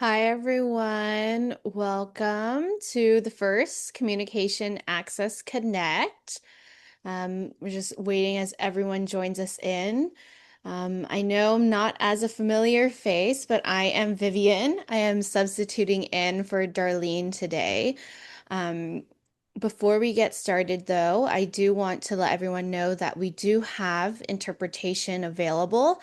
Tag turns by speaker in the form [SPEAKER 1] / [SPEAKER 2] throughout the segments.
[SPEAKER 1] Hi, everyone. Welcome to the first Communication Access Connect. We're just waiting as everyone joins us in. I know I'm not as a familiar face, but I am Vivian. I am substituting in for Darlene today. Um, Before we get started, though, I do want to let everyone know that we do have interpretation available.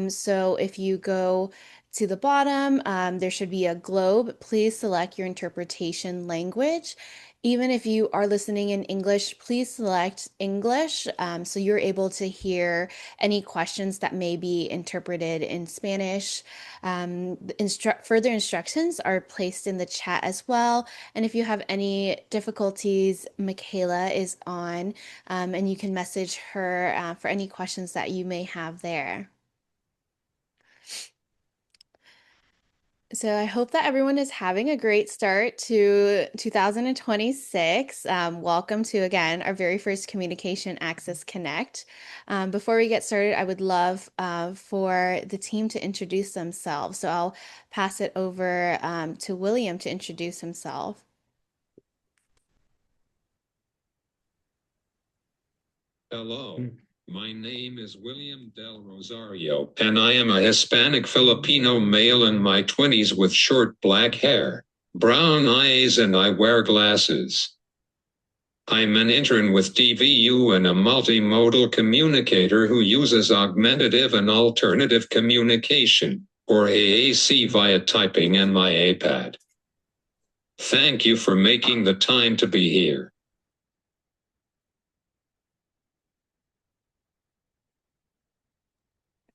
[SPEAKER 1] So if you go to the bottom, there should be a globe. Please select your interpretation language. Even if you are listening in English, please select English so you're able to hear any questions that may be interpreted in Spanish. Further instructions are placed in the chat as well. And if you have any difficulties, Michaela is on, and you can message her for any questions that you may have there. So I hope that everyone is having a great start to 2026. Welcome to, again, our very first Communication Access Connect. Before we get started, I would love for the team to introduce themselves. So I'll pass it over to William to introduce himself.
[SPEAKER 2] Hello, my name is William Del Rosario, and I am a Hispanic Filipino male in my 20s with short black hair, brown eyes, and I wear glasses. I'm an intern with DVU and a multimodal communicator who uses augmentative and alternative communication, or AAC, via typing and my iPad. Thank you for making the time to be here.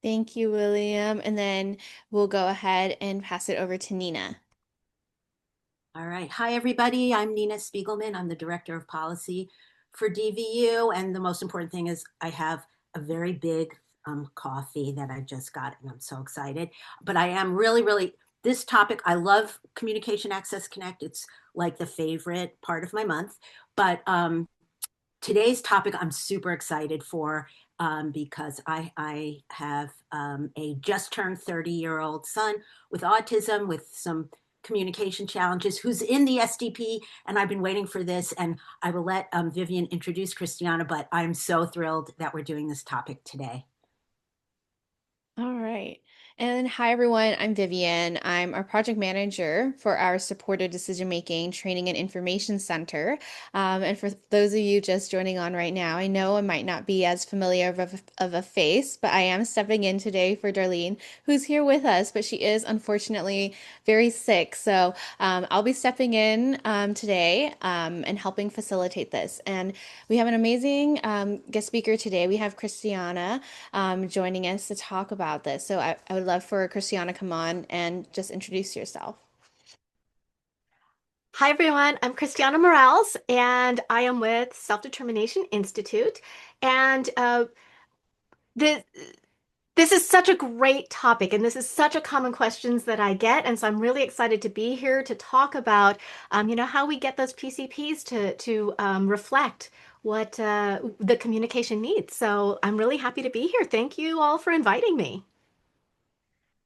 [SPEAKER 1] Thank you, William. And then we'll go ahead and pass it over to Nina.
[SPEAKER 3] All right. Hi, everybody. I'm Nina Spiegelman. I'm the Director of Policy for DVU. And the most important thing is I have a very big coffee that I just got, and I'm so excited. But I am really, this topic, I love Communication Access Connect. It's like the favorite part of my month. But today's topic I'm super excited for because I have a just turned 30-year-old son with autism with some communication challenges who's in the SDP, and I've been waiting for this, and I will let Vivian introduce Kristianna, but I'm so thrilled that we're doing this topic today.
[SPEAKER 1] All right. And hi, everyone. I'm Vivian. I'm our project manager for our supported decision making training and information center. And for those of you just joining on right now, I know I might not be as familiar of a face, but I am stepping in today for Darlene, who's here with us, but she is unfortunately very sick. So I'll be stepping in today and helping facilitate this. And we have an amazing guest speaker today. We have Kristianna joining us to talk about this. So I would love for Kristianna to come on and just introduce yourself.
[SPEAKER 4] Hi, everyone. I'm Kristianna Moralls, and I am with Self-Determination Institute. And the, this is such a great topic, and this is such a common questions that I get. And so I'm really excited to be here to talk about, how we get those PCPs to reflect what the communication needs. So I'm really happy to be here. Thank you all for inviting me.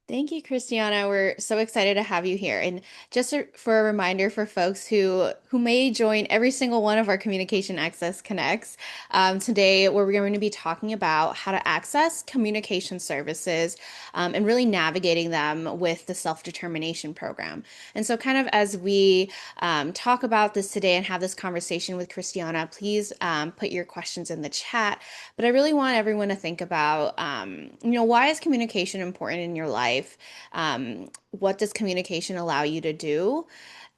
[SPEAKER 1] Thank you, Christiana. We're so excited to have you here. And for a reminder for folks who may join every single one of our Communication Access Connects, today we're going to be talking about how to access communication services and really navigating them with the self-determination program. And so, kind of as we talk about this today and have this conversation with Christiana, please put your questions in the chat. But I really want everyone to think about, why is communication important in your life? What does communication allow you to do?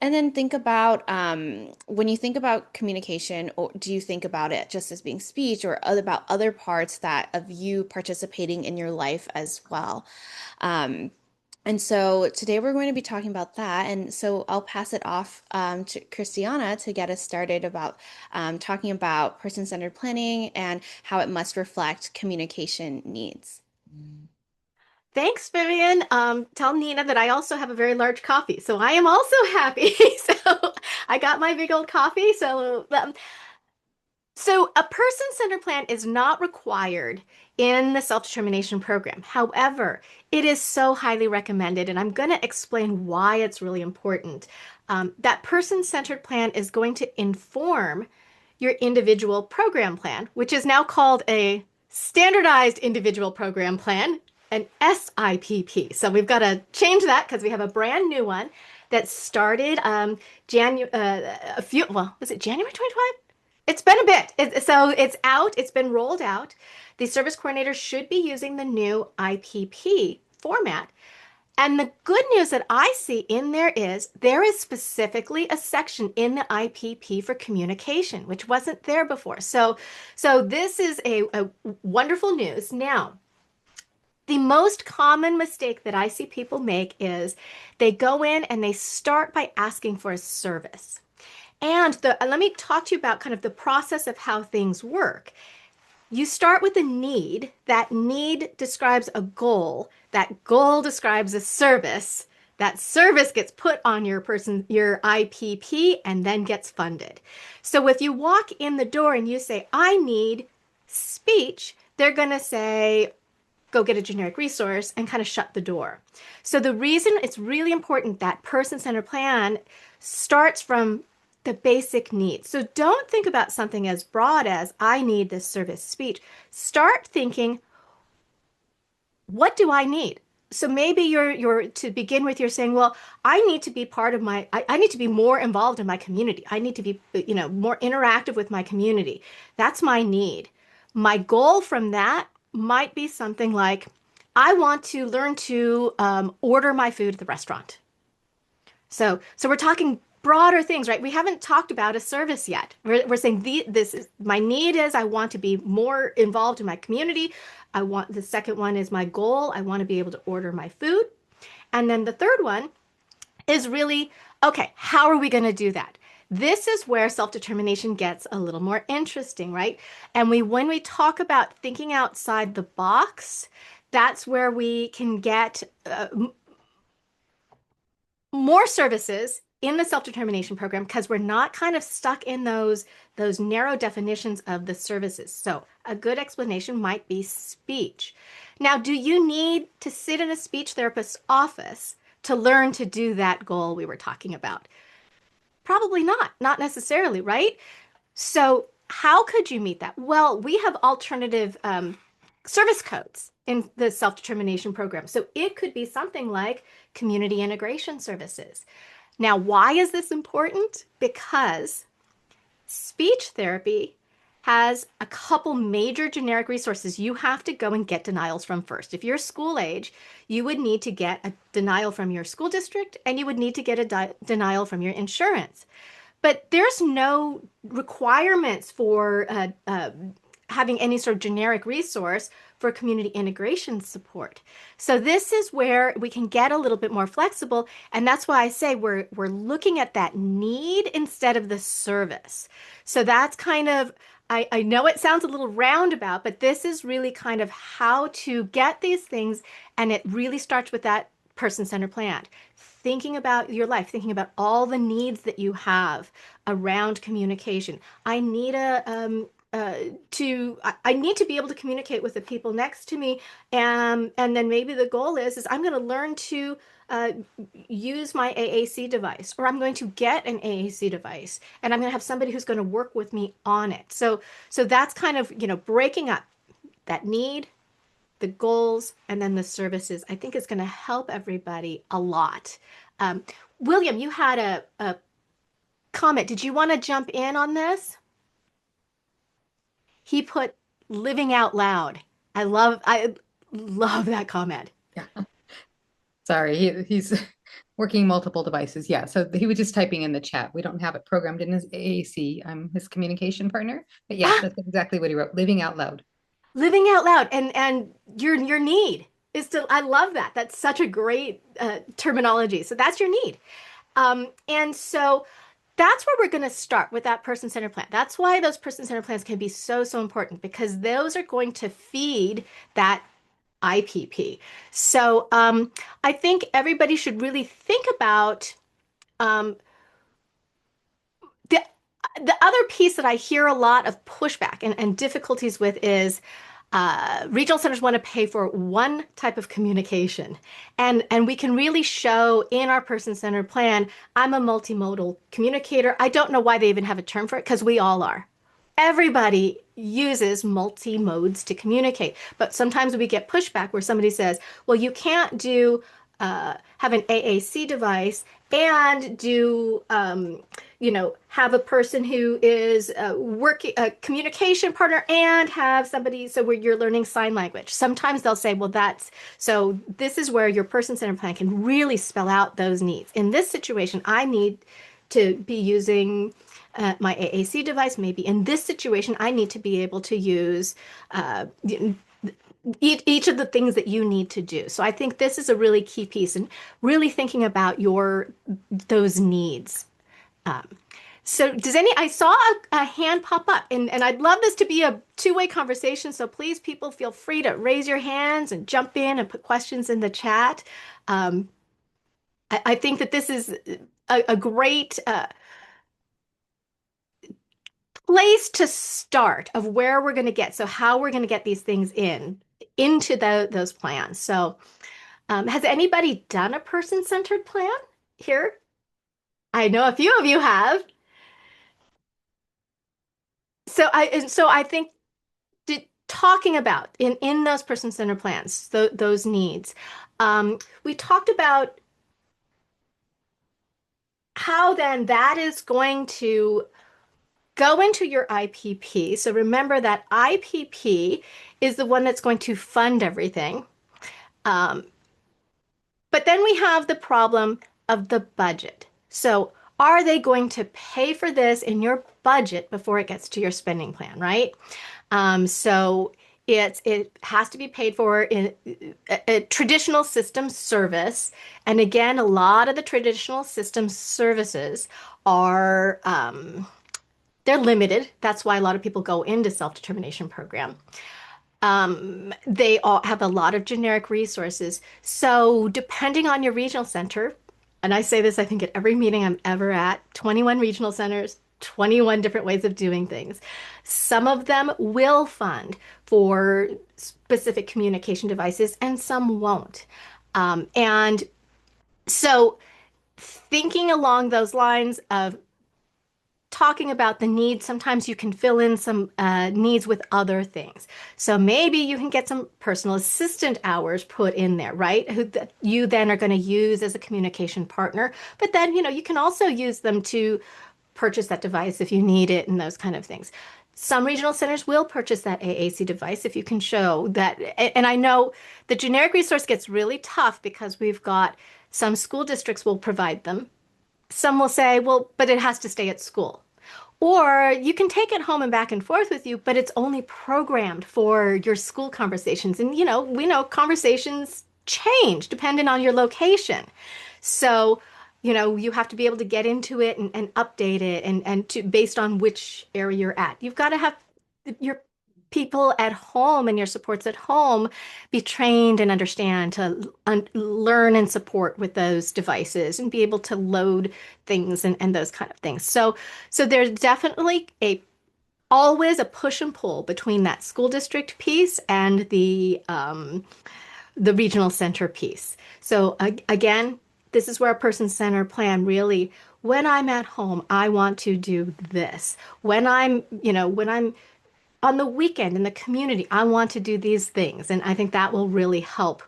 [SPEAKER 1] And then think about when you think about communication, or do you think about it just as being speech or about other parts that of you participating in your life as well? And so today we're going to be talking about that. And so I'll pass it off to Christiana to get us started about talking about person-centered planning and how it must reflect communication needs.
[SPEAKER 4] Thanks, Vivian. Tell Nina that I also have a very large coffee, so I am also happy. So I got my big old coffee. So So a person-centered plan is not required in the self-determination program. However, it is so highly recommended, and I'm going to explain why it's really important. That person-centered plan is going to inform your individual program plan, which is now called a standardized individual program plan, an SIPP. So we've got to change that because we have a brand new one that started was it January 2025? It's been a bit. So it's out, it's been rolled out. The service coordinators should be using the new IPP format. And the good news that I see in there is specifically a section in the IPP for communication, which wasn't there before. So this is a wonderful news. Now, the most common mistake that I see people make is they go in and they start by asking for a service. And let me talk to you about kind of the process of how things work. You start with a need. That need describes a goal. That goal describes a service. That service gets put on your IPP and then gets funded. So if you walk in the door and you say, I need speech, they're going to say, go get a generic resource and kind of shut the door. So the reason it's really important that person-centered plan starts from the basic needs. So don't think about something as broad as I need this service speech. Start thinking, what do I need? So maybe you're to begin with, you're saying, well, I need to be part of I need to be more involved in my community. I need to be, more interactive with my community. That's my need. My goal from that might be something like, I want to learn to order my food at the restaurant. So we're talking broader things, right? We haven't talked about a service yet. We're saying this is my need is I want to be more involved in my community. The second one is my goal. I want to be able to order my food. And then the third one is really, okay, how are we going to do that? This is where self-determination gets a little more interesting, right? And when we talk about thinking outside the box, that's where we can get more services in the self-determination program because we're not kind of stuck in those narrow definitions of the services. So a good explanation might be speech. Now, do you need to sit in a speech therapist's office to learn to do that goal we were talking about? Probably not necessarily, right? So how could you meet that? Well, we have alternative service codes in the self-determination program. So it could be something like community integration services. Now, why is this important? Because speech therapy has a couple major generic resources you have to go and get denials from first. If you're school age, you would need to get a denial from your school district and you would need to get a denial from your insurance. But there's no requirements for having any sort of generic resource for community integration support. So this is where we can get a little bit more flexible, and that's why I say we're looking at that need instead of the service. So that's kind of I know it sounds a little roundabout, but this is really kind of how to get these things, and it really starts with that person-centered plan. Thinking about your life, thinking about all the needs that you have around communication. I need I need to be able to communicate with the people next to me, and then maybe the goal is I'm going to learn to use my AAC device, or I'm going to get an AAC device, and I'm going to have somebody who's going to work with me on it. So that's kind of breaking up that need, the goals, and then the services. I think is going to help everybody a lot. William, you had a comment. Did you want to jump in on this? He put living out loud. I love that comment.
[SPEAKER 5] Yeah. Sorry, he's working multiple devices. Yeah, so he was just typing in the chat. We don't have it programmed in his AAC. I'm his communication partner. But yeah,
[SPEAKER 4] Ah,
[SPEAKER 5] that's exactly what he wrote, living out loud.
[SPEAKER 4] living out loud and your need is to I love that. That's such a great terminology. So that's your need. And so that's where we're going to start with that person-centered plan. That's why those person-centered plans can be so important because those are going to feed that IPP. So I think everybody should really think about um, the The other piece that I hear a lot of pushback and difficulties with is regional centers want to pay for one type of communication. And we can really show in our person-centered plan, I'm a multimodal communicator. I don't know why they even have a term for it, because we all are. Everybody uses multi modes to communicate, but sometimes we get pushback where somebody says, well, you can't do have an AAC device and do have a person who is working a communication partner and have somebody so where you're learning sign language. Sometimes they'll say, well, that's so this is where your person-centered plan can really spell out those needs. In this situation, I need to be using my AAC device. Maybe in this situation, I need to be able to use uh, each of the things that you need to do. So I think this is a really key piece and really thinking about your those needs. Um, so does any, I saw a hand pop up and I'd love this to be a two-way conversation. So please, people feel free to raise your hands and jump in and put questions in the chat. Um, I think that this is a great place to start of where we're going to get. So how we're going to get these things into those plans. So has anybody done a person-centered plan here? I know a few of you have. So I think talking about in those person-centered plans, those needs, we talked about how then that is going to go into your IPP. So remember that IPP is the one that's going to fund everything. Um, But then we have the problem of the budget. So are they going to pay for this in your budget before it gets to your spending plan, right? So it has to be paid for in a traditional system service. And again, a lot of the traditional system services are they're limited. That's why a lot of people go into self-determination program. They all have a lot of generic resources. So depending on your regional center, and I say this, I think at every meeting I'm ever at, 21 regional centers, 21 different ways of doing things. Some of them will fund for specific communication devices and some won't. And so thinking along those lines of talking about the needs, sometimes you can fill in some needs with other things. So maybe you can get some personal assistant hours put in there, right? Who that you then are going to use as a communication partner. But then, you can also use them to purchase that device if you need it and those kind of things. Some regional centers will purchase that AAC device if you can show that. And I know the generic resource gets really tough because we've got some school districts will provide them. Some will say, well, but it has to stay at school. Or you can take it home and back and forth with you, but it's only programmed for your school conversations. And, we know conversations change depending on your location. So, you have to be able to get into it and update it and to based on which area you're at. You've got to have your people at home and your supports at home be trained and understand to learn and support with those devices and be able to load things and those kind of things. So there's definitely always a push and pull between that school district piece and the regional center piece. So again, this is where a person-centered plan really, when I'm at home, I want to do this. When I'm on the weekend in the community, I want to do these things. And I think that will really help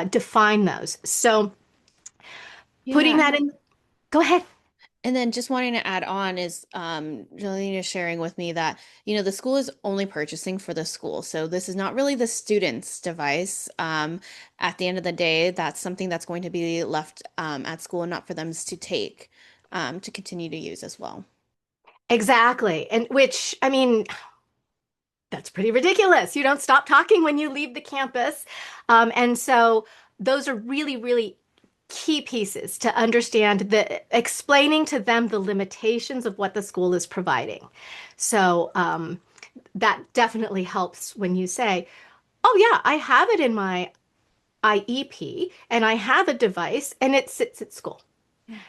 [SPEAKER 4] define those. So putting
[SPEAKER 1] Yeah.
[SPEAKER 4] that in, go ahead.
[SPEAKER 1] And then just wanting to add on is Jolene is sharing with me that, the school is only purchasing for the school. So this is not really the student's device. At the end of the day, that's something that's going to be left at school and not for them to take to continue to use as well.
[SPEAKER 4] Exactly. And which, I mean, that's pretty ridiculous. You don't stop talking when you leave the campus. And so those are really, really key pieces to understand the explaining to them the limitations of what the school is providing. So that definitely helps when you say, oh, yeah, I have it in my IEP and I have a device and it sits at school.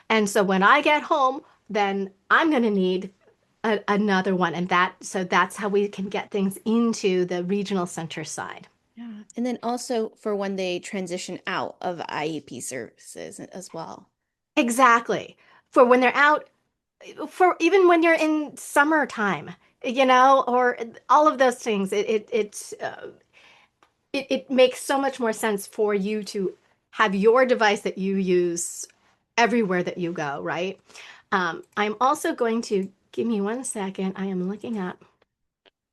[SPEAKER 4] And so when I get home, then I'm going to need another one. And so that's how we can get things into the regional center side.
[SPEAKER 1] Yeah. And then also for when they transition out of IEP services as well.
[SPEAKER 4] Exactly. For when they're out, for even when you're in summertime, or all of those things, it makes so much more sense for you to have your device that you use everywhere that you go, right? I'm also going to give me 1 second. I am looking up.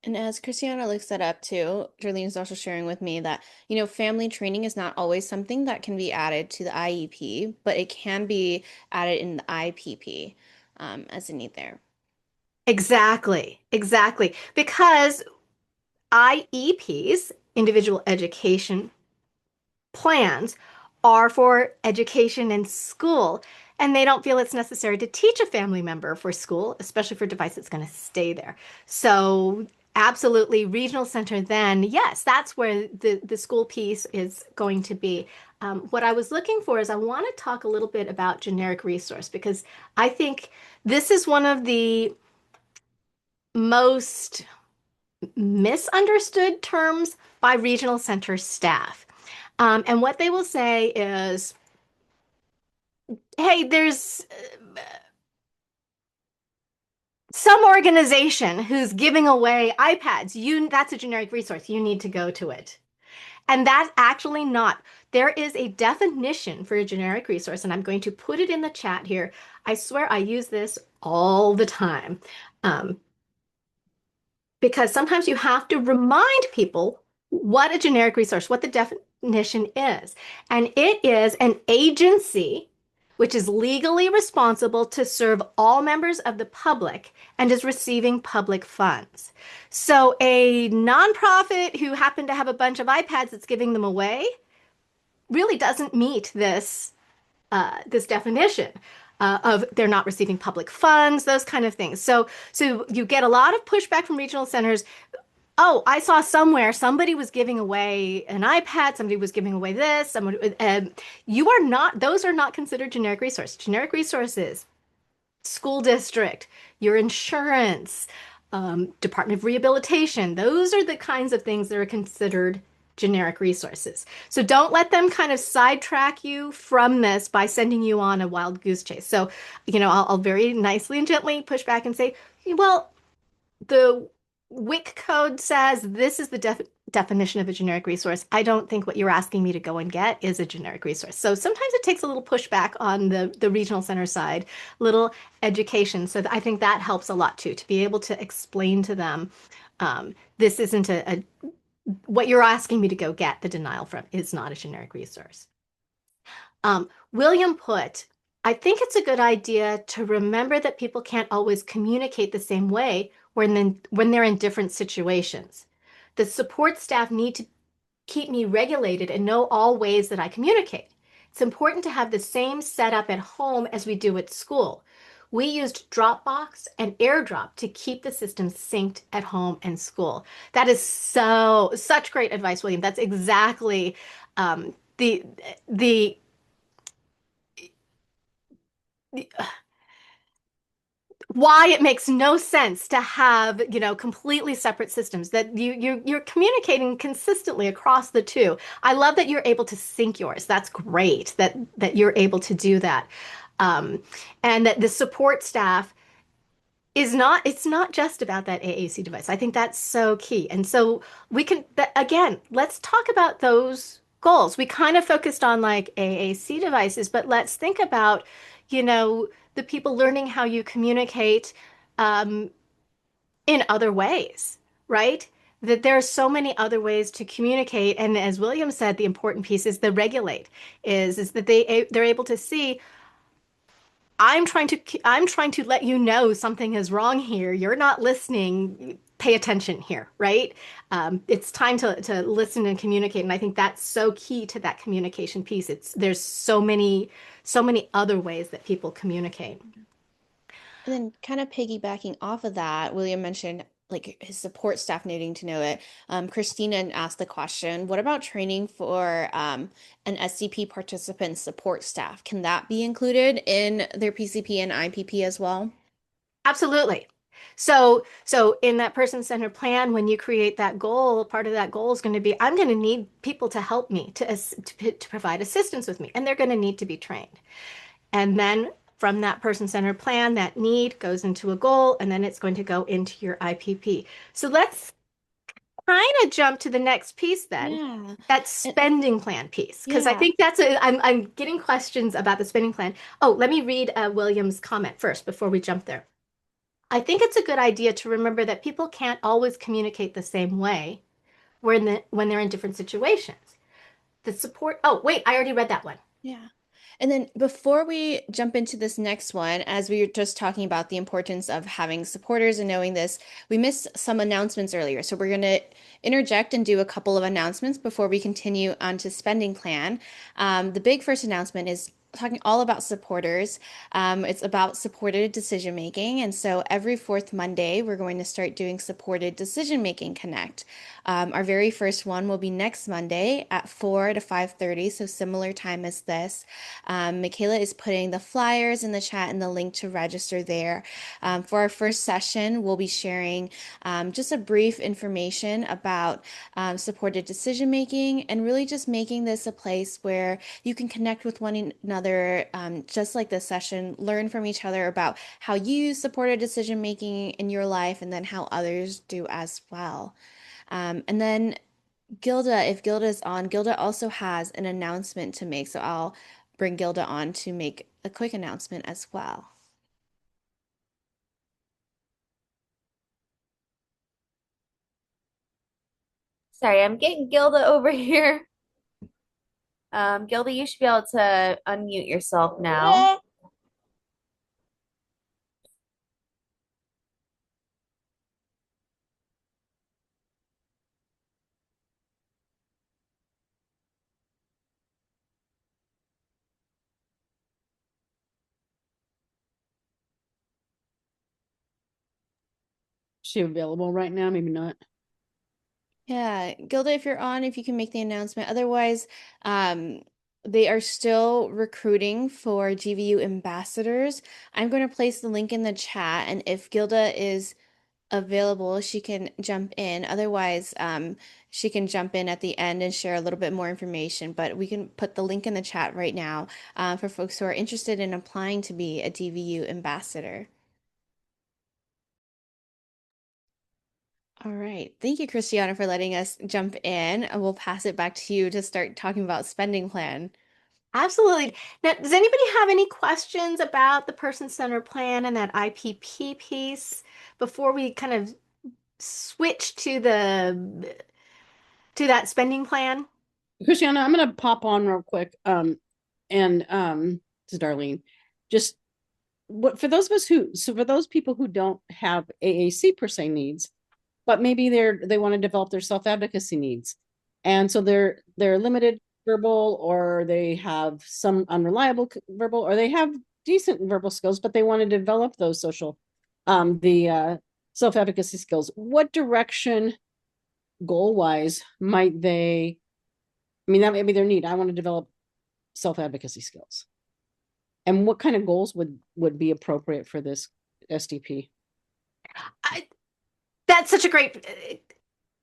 [SPEAKER 1] And as Christiana looks that up too, Darlene is also sharing with me that, family training is not always something that can be added to the IEP, but it can be added in the IPP as a need there.
[SPEAKER 4] Exactly, exactly. Because IEPs, individual education plans, are for education in school, and they don't feel it's necessary to teach a family member for school, especially for a device that's going to stay there. So, absolutely, regional center, then, yes, that's where the school piece is going to be. What I was looking for is I want to talk a little bit about generic resource because I think this is one of the most misunderstood terms by regional center staff. And what they will say is, hey, there's some organization who's giving away iPads. That's a generic resource. You need to go to it. And that's actually not. There is a definition for a generic resource, and I'm going to put it in the chat here. I swear I use this all the time. Um, because sometimes you have to remind people what a generic resource, what the definition is. And it is an agency which is legally responsible to serve all members of the public and is receiving public funds. So a nonprofit who happened to have a bunch of iPads that's giving them away really doesn't meet this definition. Of they're not receiving public funds, those kind of things. So you get a lot of pushback from regional centers. Oh, I saw somewhere somebody was giving away an iPad, somebody was giving away this, you are not, those are not considered generic resource. Generic resources, school district, your insurance, Department of Rehabilitation, those are the kinds of things that are considered generic resources. So don't let them kind of sidetrack you from this by sending you on a wild goose chase. So, I'll very nicely and gently push back and say, well, the WIC code says this is the definition of a generic resource. I don't think what you're asking me to go and get is a generic resource. So sometimes it takes a little pushback on the regional center side, little education. So I think that helps a lot too, to be able to explain to them this isn't what you're asking me to go get the denial from is not a generic resource. William put, I think it's a good idea to remember that people can't always communicate the same way when they're in different situations. The support staff need to keep me regulated and know all ways that I communicate. It's important to have the same setup at home as we do at school. We used Dropbox and AirDrop to keep the system synced at home and school. That is such great advice, William. That's exactly the why it makes no sense to have, completely separate systems that you're communicating consistently across the two. I love that you're able to sync yours. That's great that you're able to do that. And that the support staff it's not just about that AAC device. I think that's so key. And so again, let's talk about those goals. We kind of focused on like AAC devices, but let's think about, the people learning how you communicate um, in other ways, right? That there are so many other ways to communicate. And as William said, the important piece is the regulate is that they're able to see, I'm trying to let you know something is wrong here. You're not listening. Pay attention here, right? It's time to listen and communicate, and I think that's so key to that communication piece. There's so many other ways that people communicate.
[SPEAKER 1] And then kind of piggybacking off of that, William mentioned like his support staff needing to know it. Christina asked the question, what about training for an SCP participant support staff? Can that be included in their PCP and IPP as well?
[SPEAKER 4] Absolutely. So in that person-centered plan, when you create that goal, part of that goal is going to be, I'm going to need people to help me to provide assistance with me, and they're going to need to be trained. And then from that person-centered plan, that need goes into a goal, and then it's going to go into your IPP. So let's kind of jump to the next piece then,
[SPEAKER 1] Yeah.
[SPEAKER 4] that
[SPEAKER 1] And
[SPEAKER 4] spending plan piece, because I
[SPEAKER 1] yeah.
[SPEAKER 4] think I'm getting questions about the spending plan. Oh, let me read William's comment first before we jump there. I think it's a good idea to remember that people can't always communicate the same way when they're in different situations. The support, oh, wait, I already read that one.
[SPEAKER 1] Yeah. And then before we jump into this next one, as we were just talking about the importance of having supporters and knowing this, we missed some announcements earlier. So we're going to interject and do a couple of announcements before we continue on to spending plan. The big first announcement is talking all about supporters. It's about supported decision making. And so every fourth Monday, we're going to start doing supported decision making connect. Our very first one will be next Monday at 4 to 5:30, so similar time as this. Michaela is putting the flyers in the chat and the link to register there. For our first session, we'll be sharing just a brief information about supported decision making and really just making this a place where you can connect with one another, just like this session, learn from each other about how you use supported decision making in your life and then how others do as well. And then Gilda, if Gilda is on, Gilda also has an announcement to make. So I'll bring Gilda on to make a quick announcement as well.
[SPEAKER 6] Sorry, I'm getting Gilda over here. Gilda, you should be able to unmute yourself now.
[SPEAKER 7] She available right now? Maybe not.
[SPEAKER 1] Yeah, Gilda, if you're on, if you can make the announcement. Otherwise, um, they are still recruiting for GVU ambassadors. I'm going to place the link in the chat, and if Gilda is available, she can jump in. Otherwise, she can jump in at the end and share a little bit more information. But we can put the link in the chat right now for folks who are interested in applying to be a DVU ambassador. All right. Thank you, Christiana, for letting us jump in. And we'll pass it back to you to start talking about spending plan.
[SPEAKER 4] Absolutely. Now, does anybody have any questions about the person-centered plan and that IPP piece before we kind of switch to that spending plan?
[SPEAKER 7] Christiana, I'm gonna pop on real quick. And to Darlene, just what for those of us who for those people who don't have AAC per se needs, but maybe they want to develop their self-advocacy needs. And so they're limited verbal, or they have some unreliable verbal, or they have decent verbal skills, but they want to develop those social the self-advocacy skills. What direction goal-wise might they, I mean, that may be their need. I want to develop self-advocacy skills. And what kind of goals would be appropriate for this SDP?
[SPEAKER 4] That's such a great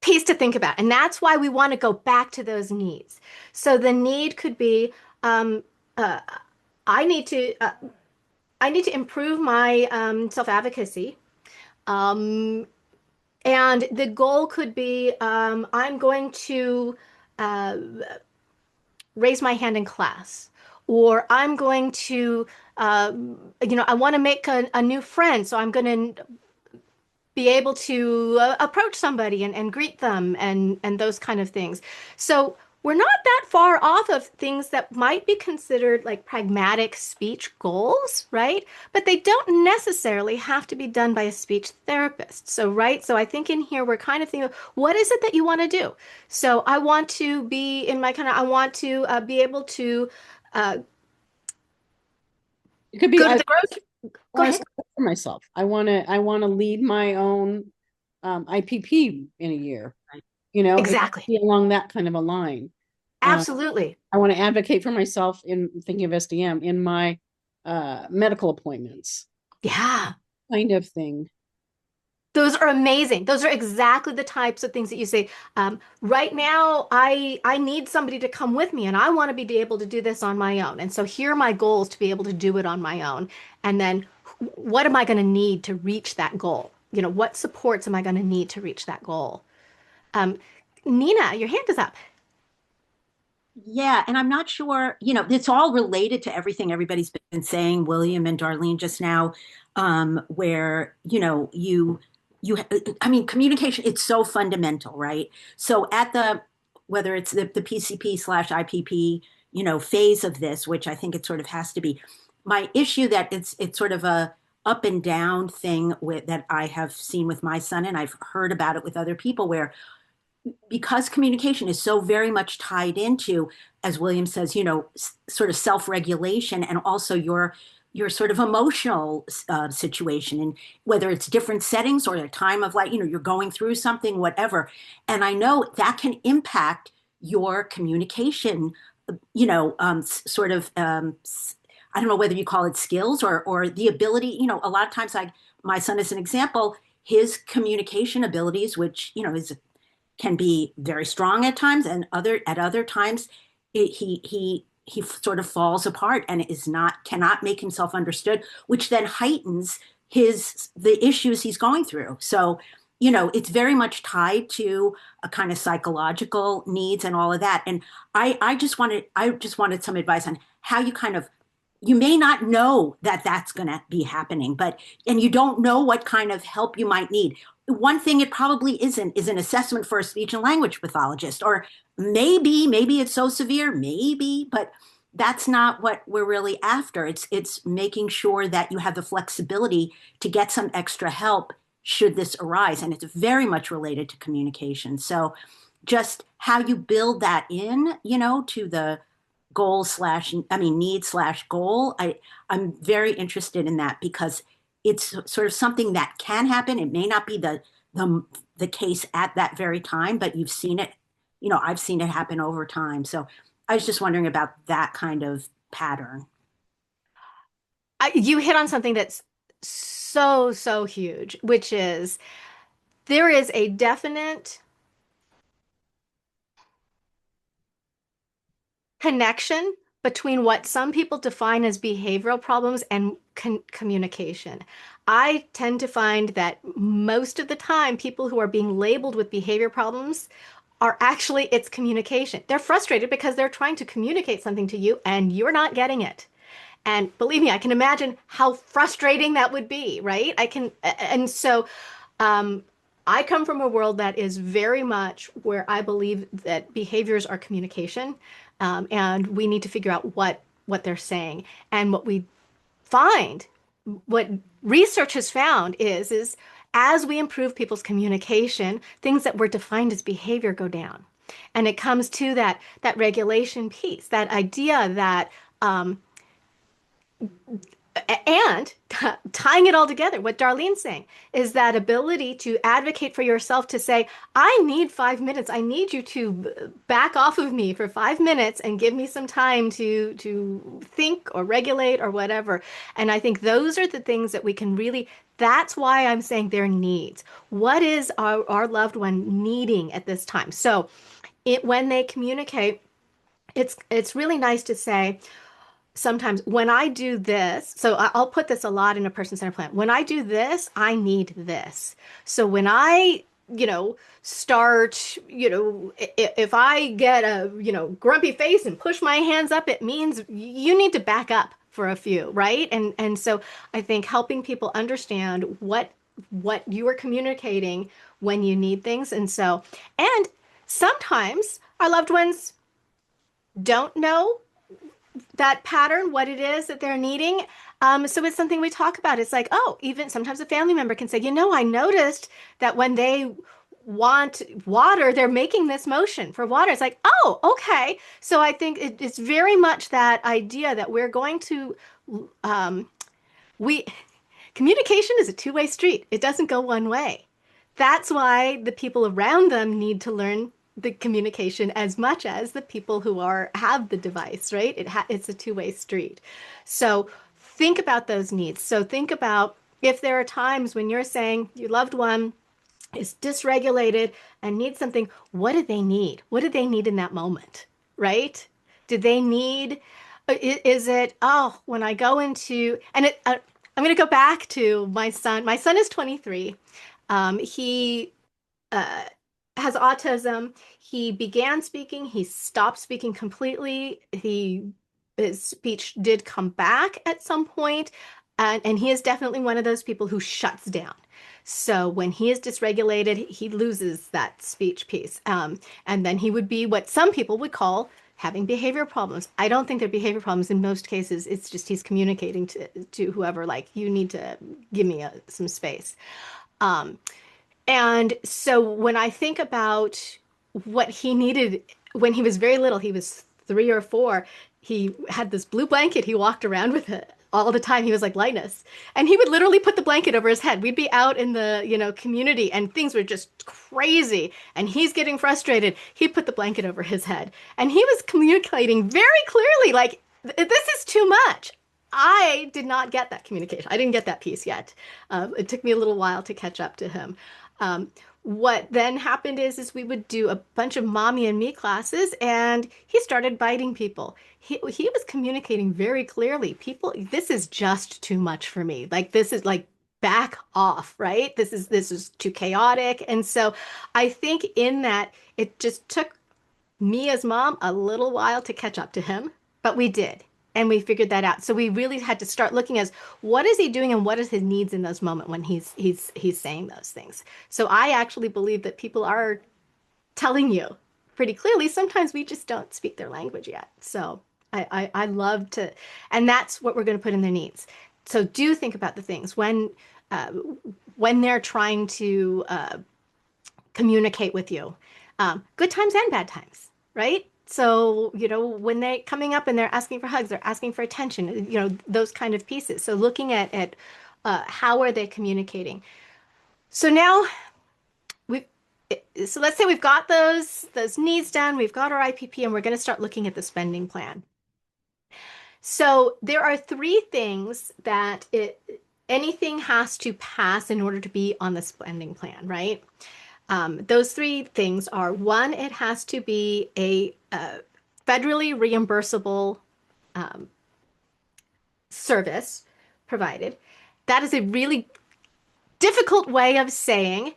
[SPEAKER 4] piece to think about. And that's why we want to go back to those needs. So the need could be um, uh, I need to uh, I need to improve my self-advocacy. Um, and the goal could be I'm going to uh, raise my hand in class, or I'm going to, I want to make a new friend, so I'm going to be able to approach somebody and greet them and those kind of things. So we're not that far off of things that might be considered like pragmatic speech goals, right? But they don't necessarily have to be done by a speech therapist. So, right? So I think in here we're kind of thinking, what is it that you want to do? So I want to be in my kind of, I want to be able to uh,
[SPEAKER 7] It could be
[SPEAKER 4] go to the grocery. Go
[SPEAKER 7] want to
[SPEAKER 4] ahead.
[SPEAKER 7] stand up for myself. I want to lead my own IPP in a year. You know, it
[SPEAKER 4] Exactly.
[SPEAKER 7] be along that kind of a line.
[SPEAKER 4] Absolutely.
[SPEAKER 7] I want to advocate for myself in thinking of SDM in my medical appointments,
[SPEAKER 4] Yeah.
[SPEAKER 7] kind of thing.
[SPEAKER 4] Those are amazing. Those are exactly the types of things that you say. Right now, I need somebody to come with me, and I want to be able to do this on my own. And so here are my goals to be able to do it on my own. And then what am I going to need to reach that goal? You know, what supports am I going to need to reach that goal? Um, Nina, your hand is up.
[SPEAKER 3] Yeah, and I'm not sure, it's all related to everything everybody's been saying, William and Darlene just now, where, I mean, communication, it's so fundamental, right? So whether it's the PCP slash IPP, phase of this, which I think it sort of has to be, my issue that it's sort of a up and down thing that I have seen with my son, and I've heard about it with other people where because communication is so very much tied into, as William says, sort of self-regulation and also your sort of emotional situation, and whether it's different settings or a time of, like, you're going through something, whatever. And I know that can impact your communication, sort of, I don't know whether you call it skills or the ability, a lot of times, like my son is an example, his communication abilities, which, is can be very strong at times, and at other times he sort of falls apart and is not cannot make himself understood, which then heightens the issues he's going through. So, it's very much tied to a kind of psychological needs and all of that. And I just wanted some advice on how you may not know that that's going to be happening, and you don't know what kind of help you might need. One thing it probably isn't is an assessment for a speech and language pathologist, or maybe it's so severe, maybe, but that's not what we're really after. It's making sure that you have the flexibility to get some extra help should this arise, and it's very much related to communication. So just how you build that in, to the goal slash, I mean, need slash goal. I'm very interested in that because it's sort of something that can happen. It may not be the case at that very time, but you've seen it, I've seen it happen over time. So I was just wondering about that kind of pattern.
[SPEAKER 4] You hit on something that's so, so huge, which is there is a definite connection between what some people define as behavioral problems and communication. I tend to find that most of the time, people who are being labeled with behavior problems are actually it's communication. They're frustrated because they're trying to communicate something to you and you're not getting it. And believe me, I can imagine how frustrating that would be, right? And so um, I come from a world that is very much where I believe that behaviors are communication, and we need to figure out what they're saying. And what we find, what research has found is as we improve people's communication, things that were defined as behavior go down. And it comes to that regulation piece, that idea that and tying it all together, what Darlene's saying is that ability to advocate for yourself, to say, I need 5 minutes. I need you to back off of me for 5 minutes and give me some time to think or regulate or whatever. And I think those are the things that we can really, that's why I'm saying their needs. What is our loved one needing at this time? So when they communicate, it's really nice to say, sometimes when I do this, so I'll put this a lot in a person-centered plan. When I do this, I need this. So when I, start, if I get a, grumpy face and push my hands up, it means you need to back up for a few, right? And so I think helping people understand what you are communicating when you need things. And sometimes our loved ones don't know that pattern, what it is that they're needing. So it's something we talk about. It's like, oh, even sometimes a family member can say, I noticed that when they want water, they're making this motion for water. It's like, oh, okay. So I think it's very much that idea that we're going to, we, communication is a two-way street. It doesn't go one way. That's why the people around them need to learn the communication as much as the people who have the device, right? It's a two-way street. So think about those needs. So think about if there are times when you're saying your loved one is dysregulated and needs something, what do they need? What do they need in that moment? Right? Do they need, is it, oh, when I go into, and I'm going to go back to my son. My son is 23. He uh, has autism. He began speaking, he stopped speaking completely. His speech did come back at some point, and he is definitely one of those people who shuts down. So when he is dysregulated, he loses that speech piece. And then he would be what some people would call having behavior problems. I don't think they're behavior problems in most cases. It's just he's communicating to whoever, like, you need to give me some space. Um, and so when I think about what he needed when he was very little, he was 3 or 4, he had this blue blanket he walked around with it all the time. He was like Linus. And he would literally put the blanket over his head. We'd be out in the, community and things were just crazy. And he's getting frustrated. He'd put the blanket over his head. And he was communicating very clearly, like, this is too much. I did not get that communication. I didn't get that piece yet. It took me a little while to catch up to him. Um, what then happened is we would do a bunch of mommy and me classes, and he started biting people. He was communicating very clearly. People, this is just too much for me. Like, this is like, back off, right? This is too chaotic. And so I think in that it just took me as mom a little while to catch up to him, but we did. And we figured that out. So we really had to start looking as what is he doing and what is his needs in those moments when he's saying those things. So I actually believe that people are telling you pretty clearly. Sometimes we just don't speak their language yet. So I love to, and that's what we're going to put in their needs. So do think about the things uh, when they're trying to communicate with you, good times and bad times, right? So, when they're coming up and they're asking for hugs, they're asking for attention, those kind of pieces. So looking at how are they communicating? So now we so let's say we've got those needs done, we've got our IPP, and we're going to start looking at the spending plan. So there are 3 things that anything has to pass in order to be on the spending plan, right? Those 3 things are: one, it has to be a federally reimbursable um, service provided. That is a really difficult way of saying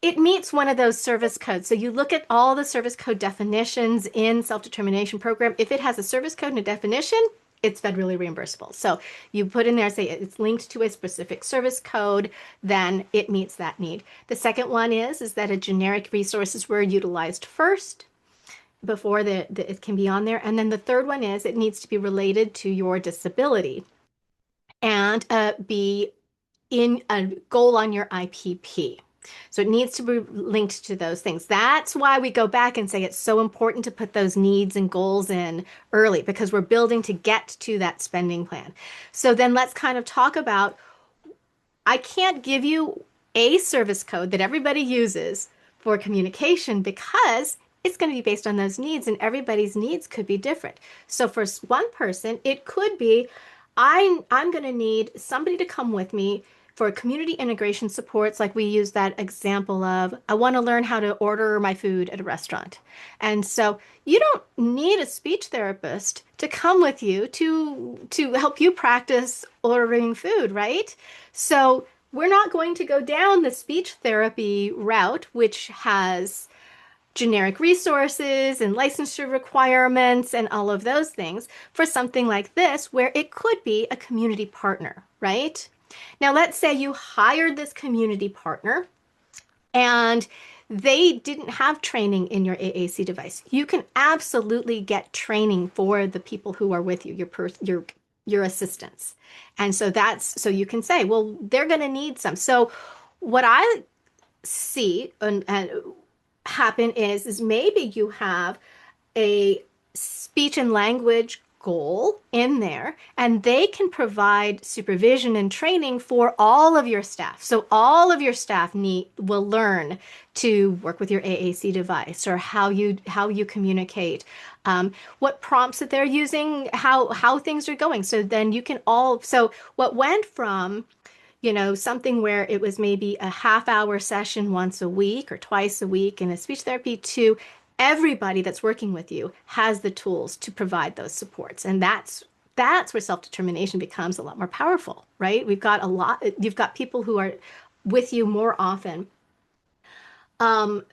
[SPEAKER 4] it meets one of those service codes. So you look at all the service code definitions in self-determination program. If it has a service code and a definition, it's federally reimbursable. So you put in there, say it's linked to a specific service code, then it meets that need. The second one is that a generic resources were utilized first before it can be on there. And then the third one is it needs to be related to your disability and be in a goal on your IPP. So it needs to be linked to those things. That's why we go back and say it's so important to put those needs and goals in early, because we're building to get to that spending plan. So then let's kind of talk about, I can't give you a service code that everybody uses for communication because it's going to be based on those needs, and everybody's needs could be different. So for one person, it could be, I'm going to need somebody to come with me for community integration supports. Like we use that example of, I want to learn how to order my food at a restaurant. And so you don't need a speech therapist to come with you to help you practice ordering food, right? So we're not going to go down the speech therapy route, which has generic resources and licensure requirements and all of those things, for something like this where it could be a community partner, right? Now, let's say you hired this community partner and they didn't have training in your AAC device. You can absolutely get training for the people who are with you, your assistants. And so you can say, well, they're going to need some. So what I see and happen is maybe you have a speech and language goal in there, and they can provide supervision and training for all of your staff. So all of your staff will learn to work with your AAC device, or how you communicate, what prompts that they're using, how things are going. So then you can all, so what went from something where it was maybe a half-hour session once a week or twice a week in a speech therapy, to everybody that's working with you has the tools to provide those supports. And that's where self-determination becomes a lot more powerful, right? You've got people who are with you more often. Um,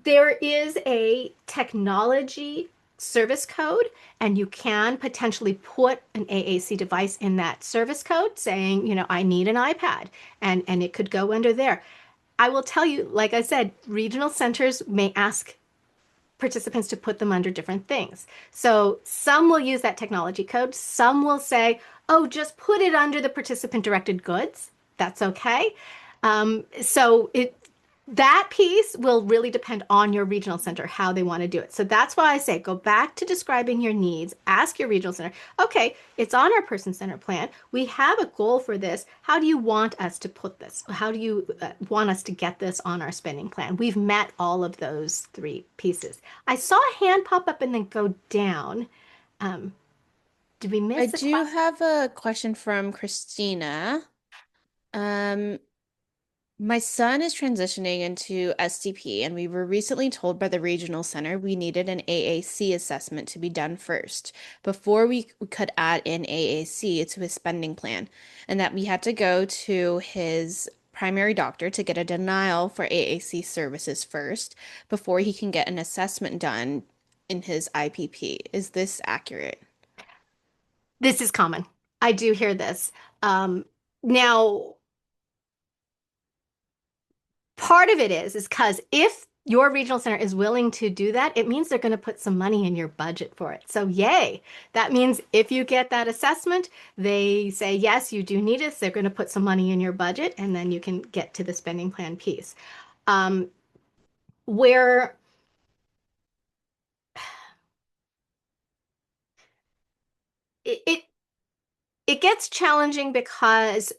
[SPEAKER 4] there is a technology service code, and you can potentially put an AAC device in that service code saying, I need an iPad, and it could go under there. I will tell you, like I said, regional centers may ask participants to put them under different things. So some will use that technology code. Some will say, oh, just put it under the participant directed goods. That's okay. So that piece will really depend on your regional center, how they want to do it. So that's why I say go back to describing your needs, ask your regional center, okay, it's on our person-centered plan. We have a goal for this. How do you want us to put this? How do you want us to get this on our spending plan? We've met all of those three pieces. I saw a hand pop up and then go down. Um, did we
[SPEAKER 1] I
[SPEAKER 4] miss a
[SPEAKER 1] do
[SPEAKER 4] question?
[SPEAKER 1] have a question from Christina. Um, My son is transitioning into SDP, and we were recently told by the regional center we needed an AAC assessment to be done first before we could add in AAC to his spending plan, and that we had to go to his primary doctor to get a denial for AAC services first before he can get an assessment done in his IPP. Is this accurate?
[SPEAKER 4] This is common. I do hear this. Now, part of it is because if your regional center is willing to do that, it means they're going to put some money in your budget for it. So, yay. That means if you get that assessment, they say, yes, you do need it. They're going to put some money in your budget, and then you can get to the spending plan piece. Um, where it it gets challenging because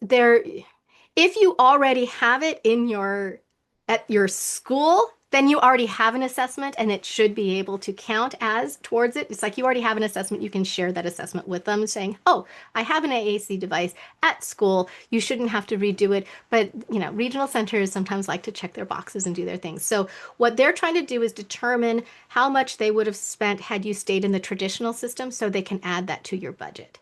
[SPEAKER 4] if you already have it in at your school, then you already have an assessment and it should be able to count as towards it. It's like you already have an assessment. You can share that assessment with them saying, oh, I have an AAC device at school. You shouldn't have to redo it. But, regional centers sometimes like to check their boxes and do their things. So what they're trying to do is determine how much they would have spent had you stayed in the traditional system so they can add that to your budget.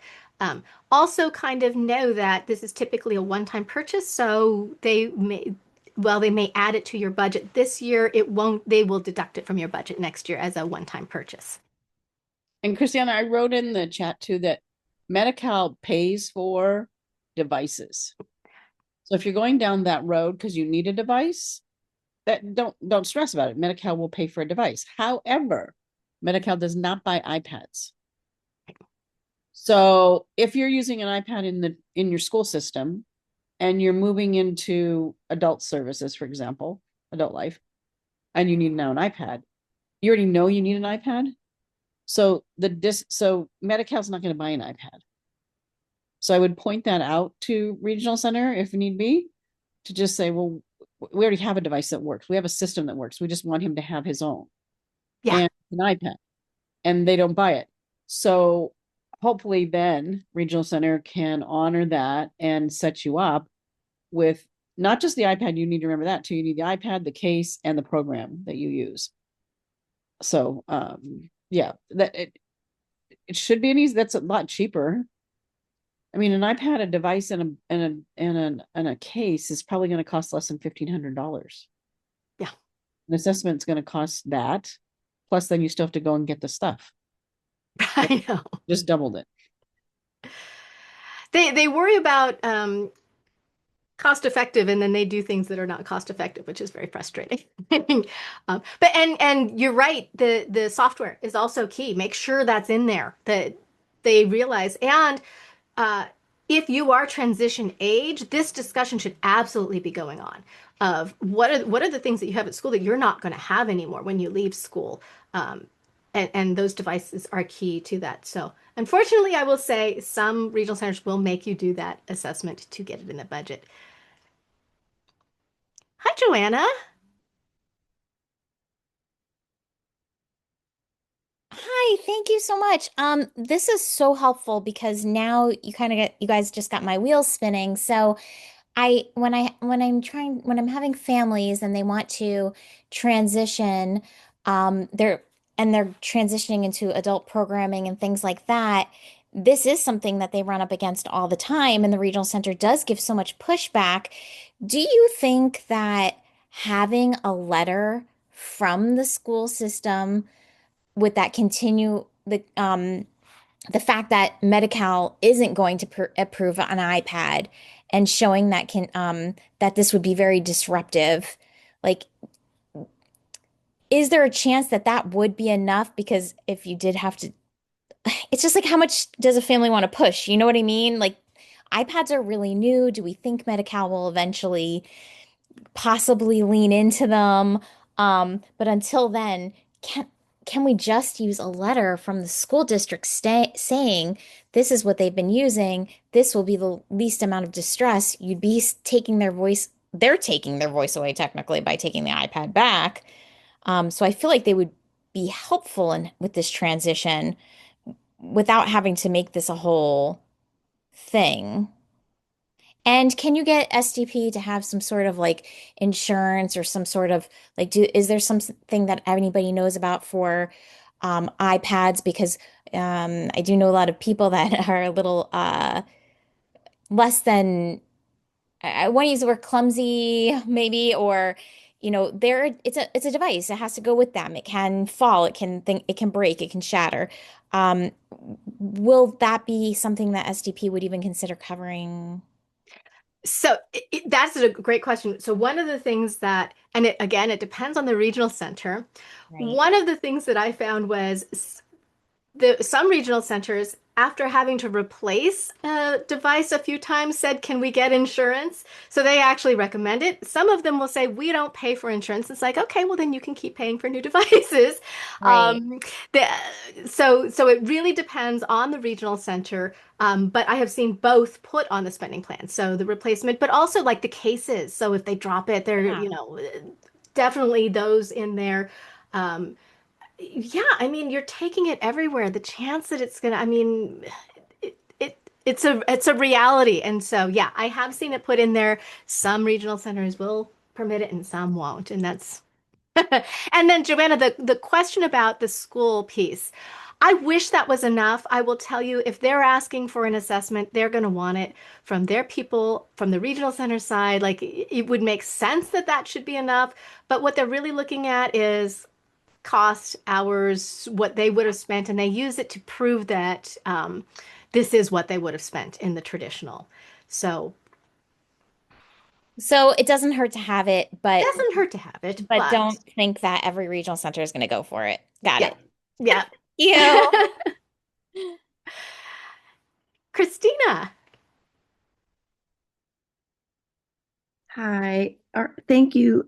[SPEAKER 4] Also kind of know that this is typically a one-time purchase, so they may add it to your budget this year. They will deduct it from your budget next year as a one-time purchase.
[SPEAKER 7] And Christiana, I wrote in the chat too that Medi-Cal pays for devices. So if you're going down that road because you need a device, that don't stress about it. Medi-Cal will pay for a device. However, Medi-Cal does not buy iPads. So if you're using an iPad in your school system and you're moving into adult services, for example, adult life, and you need now an iPad, you already know you need an iPad. So so Medi-Cal's not going to buy an iPad. So I would point that out to regional center if need be, to just say, well, we already have a device that works. We have a system that works. We just want him to have his own
[SPEAKER 4] Yeah.
[SPEAKER 7] and an iPad, and they don't buy it. So hopefully then regional center can honor that and set you up with not just the iPad. You need to remember that too. You need the iPad, the case, and the program that you use. So yeah, that it should be an easy. That's a lot cheaper. I mean, an iPad, a device, and a case is probably going to cost less than $1,500.
[SPEAKER 4] Yeah.
[SPEAKER 7] An assessment's going to cost that. Plus, then you still have to go and get the stuff.
[SPEAKER 4] I know.
[SPEAKER 7] Just doubled it.
[SPEAKER 4] They worry about cost effective, and then they do things that are not cost effective, which is very frustrating. But and you're right, the software is also key. Make sure that's in there, that they realize. And uh, if you are transition age, this discussion should absolutely be going on of what are the things that you have at school that you're not going to have anymore when you leave school. And those devices are key to that. So unfortunately, I will say some regional centers will make you do that assessment to get it in the budget. Hi, Joanna.
[SPEAKER 8] Hi, Hi, thank you so much. This is so helpful because now you guys just got my wheels spinning. So when I'm having families and they want to transition, they're they're transitioning into adult programming and things like that. This is something that they run up against all the time, and the regional center does give so much pushback. Do you think that having a letter from the school system with that continue the fact that Medi-Cal isn't going to approve an iPad and showing that can that this would be very disruptive, like is there a chance that that would be enough? Because if you did have to, it's just like how much does a family want to push? You know what I mean? Like iPads are really new. Do we think Medi-Cal will eventually possibly lean into them? But until then, can can we just use a letter from the school district saying this is what they've been using? This will be the least amount of distress. You'd be taking their voice. They're taking their voice away technically by taking the iPad back. So I feel like they would be helpful in with this transition without having to make this a whole thing. And can you get SDP to have some sort of like insurance or some sort of like is there something that anybody knows about for iPads? Because I do know a lot of people that are a little less than I want to use the word clumsy maybe or there it's a device. It has to go with them. It can fall, it can break, it can shatter. Um, will that be something that SDP would even consider covering?
[SPEAKER 4] So that's a great question. So one of the things that, and again, it depends on the regional center.
[SPEAKER 8] Right.
[SPEAKER 4] One of the things that I found was some regional centers, after having to replace a device a few times, said, "Can we get insurance?" So they actually recommend it. Some of them will say, "We don't pay for insurance." It's like, okay, well then you can keep paying for new devices.
[SPEAKER 8] Right.
[SPEAKER 4] Um, the, so it really depends on the regional center. But I have seen both put on the spending plan. So the replacement, but also like the cases. So if they drop it, they're,
[SPEAKER 8] Yeah.
[SPEAKER 4] definitely those in there. Um, yeah, I mean, you're taking it everywhere. The chance that it's gonna, I mean, it's a reality. And so, yeah, I have seen it put in there. Some regional centers will permit it and some won't. And that's and then Joanna, the question about the school piece. I wish that was enough. I will tell you, if they're asking for an assessment, they're going to want it from their people, from the regional center side. Like it would make sense that that should be enough. But what they're really looking at is cost, hours, what they would have spent, and they use it to prove that this is what they would have spent in the traditional. So
[SPEAKER 8] So it doesn't hurt to have it,
[SPEAKER 4] it doesn't hurt to have it, but
[SPEAKER 8] don't think that every regional center is going to go for it. Got
[SPEAKER 4] yeah,
[SPEAKER 8] it.
[SPEAKER 4] yeah.
[SPEAKER 8] You.
[SPEAKER 4] Christina.
[SPEAKER 9] Hi. Thank you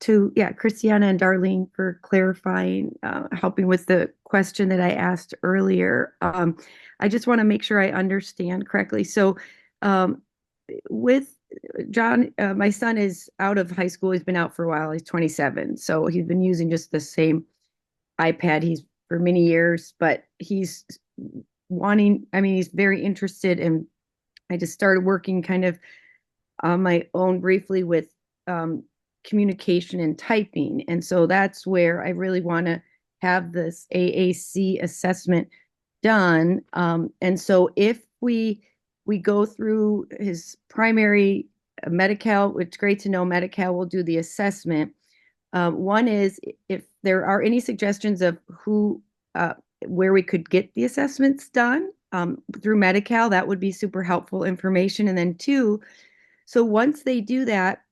[SPEAKER 9] to Christiana and Darlene for clarifying, helping with the question that I asked earlier. I just want to make sure I understand correctly. So, with John, my son is out of high school. He's been out for a while. He's 27, so he's been using just the same iPad he's for many years, but he's wanting. I mean, he's very interested, and I just started working kind of on my own briefly with um, communication and typing. And so that's where I really want to have this AAC assessment done. And so if we go through his primary Medi-Cal, it's great to know Medi-Cal will do the assessment. One is if there are any suggestions of where we could get the assessments done through Medi-Cal, that would be super helpful information. And then two, so once they do that,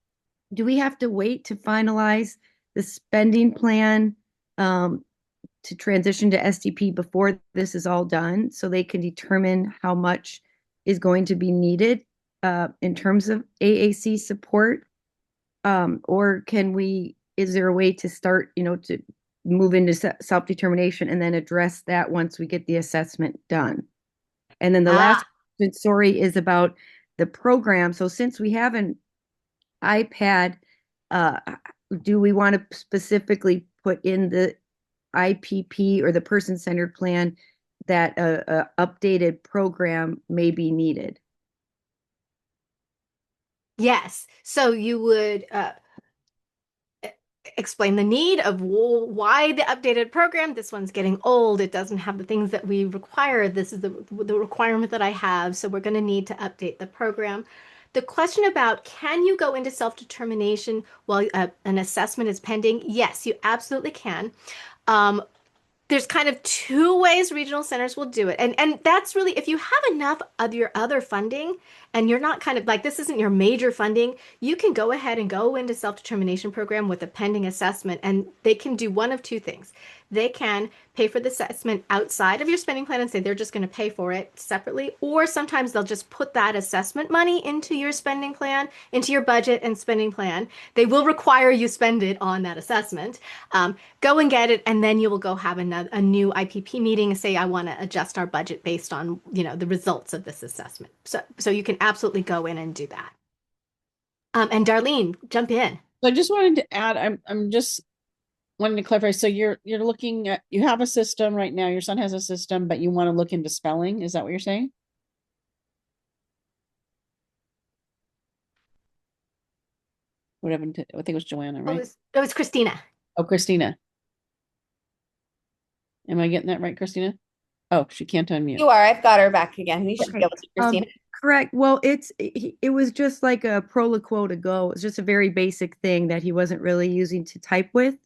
[SPEAKER 9] do we have to wait to finalize the spending plan to transition to SDP before this is all done so they can determine how much is going to be needed in terms of AAC support? Or is there a way to start, to move into self-determination and then address that once we get the assessment done? And then the last story is about the program. So since we have an iPad, uh, do we want to specifically put in the IPP or the person-centered plan that a updated program may be needed?
[SPEAKER 4] Yes. So you would explain the need of why the updated program. This one's getting old. It doesn't have the things that we require. This is the requirement that I have. So we're going to need to update the program. The question about can you go into self-determination while an assessment is pending? Yes, you absolutely can. Um, there's kind of two ways regional centers will do it. And that's really if you have enough of your other funding and you're not kind of like this isn't your major funding, you can go ahead and go into self-determination program with a pending assessment and they can do one of two things. They can pay for the assessment outside of your spending plan and say they're just going to pay for it separately, or sometimes they'll just put that assessment money into your spending plan, into your budget and spending plan. They will require you spend it on that assessment. Go and get it, and then you will go have a new IPP meeting and say, I want to adjust our budget based on, the results of this assessment. So you can absolutely go in and do that. And Darlene, jump in.
[SPEAKER 7] So I just wanted to add, I'm just wanting to clarify. So you're looking at, you have a system right now, your son has a system, but you want to look into spelling. Is that what you're saying? What happened to, I think it was Joanna, right?
[SPEAKER 4] It was Christina.
[SPEAKER 7] Oh, Christina. Am I getting that right, Christina? Oh, she can't unmute.
[SPEAKER 6] You are. I've got her back again. You should be
[SPEAKER 9] Okay.
[SPEAKER 6] able to, Christina.
[SPEAKER 9] Correct. Well, it was just like a Proloquo to go. It was just a very basic thing that he wasn't really using to type with.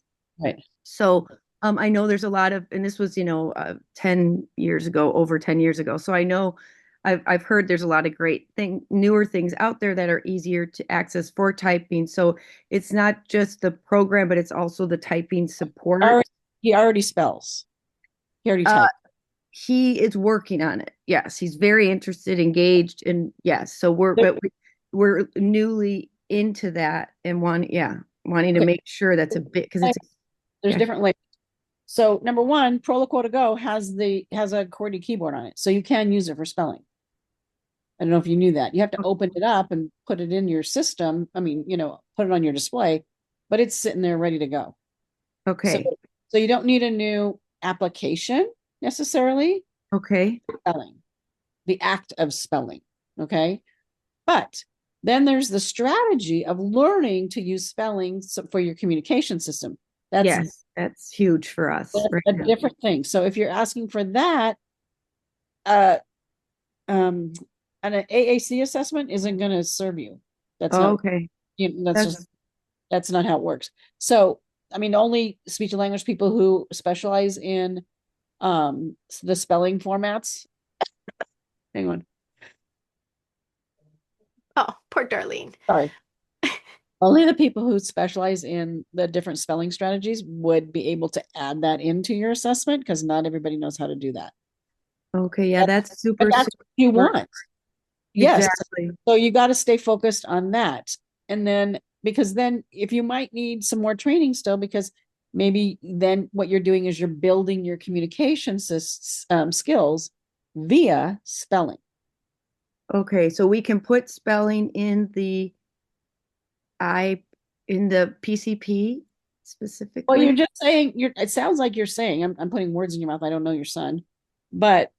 [SPEAKER 7] Right.
[SPEAKER 9] So I know there's a lot of, and this was 10 years ago, over 10 years ago. So I know I've heard there's a lot of great newer things out there that are easier to access for typing. So it's not just the program, but it's also the typing support.
[SPEAKER 7] He already spells. He already types.
[SPEAKER 9] He is working on it. Yes, he's very interested, engaged, and yes. So we're newly into that and wanting to make sure that's a bit because
[SPEAKER 7] there's different layers. So number one, Proloquo to Go has a QWERTY keyboard on it, so you can use it for spelling. I don't know if you knew that. You have to open it up and put it in your system. I mean, put it on your display, but it's sitting there ready to go.
[SPEAKER 9] Okay.
[SPEAKER 7] So you don't need a new application necessarily.
[SPEAKER 9] Okay.
[SPEAKER 7] Spelling, the act of spelling. Okay. But then there's the strategy of learning to use spelling for your communication system.
[SPEAKER 9] That's huge for us.
[SPEAKER 7] That's a different thing. So if you're asking for that, an AAC assessment isn't going to serve you. That's not
[SPEAKER 9] okay.
[SPEAKER 7] That's not how it works. So, I mean, only speech and language people who specialize in the spelling formats. Hang on.
[SPEAKER 4] Oh, poor Darlene.
[SPEAKER 7] Sorry. Only the people who specialize in the different spelling strategies would be able to add that into your assessment because not everybody knows how to do that.
[SPEAKER 9] Okay, yeah, that's super.
[SPEAKER 7] That's what you want. Yes.
[SPEAKER 9] Exactly.
[SPEAKER 7] So you got to stay focused on that. And then, because then if you might need some more training still, because maybe then what you're doing is you're building your communication skills via spelling.
[SPEAKER 9] Okay, so we can put spelling in the PCP specifically.
[SPEAKER 7] Well, you're just saying it sounds like you're saying I'm putting words in your mouth. I don't know your son, but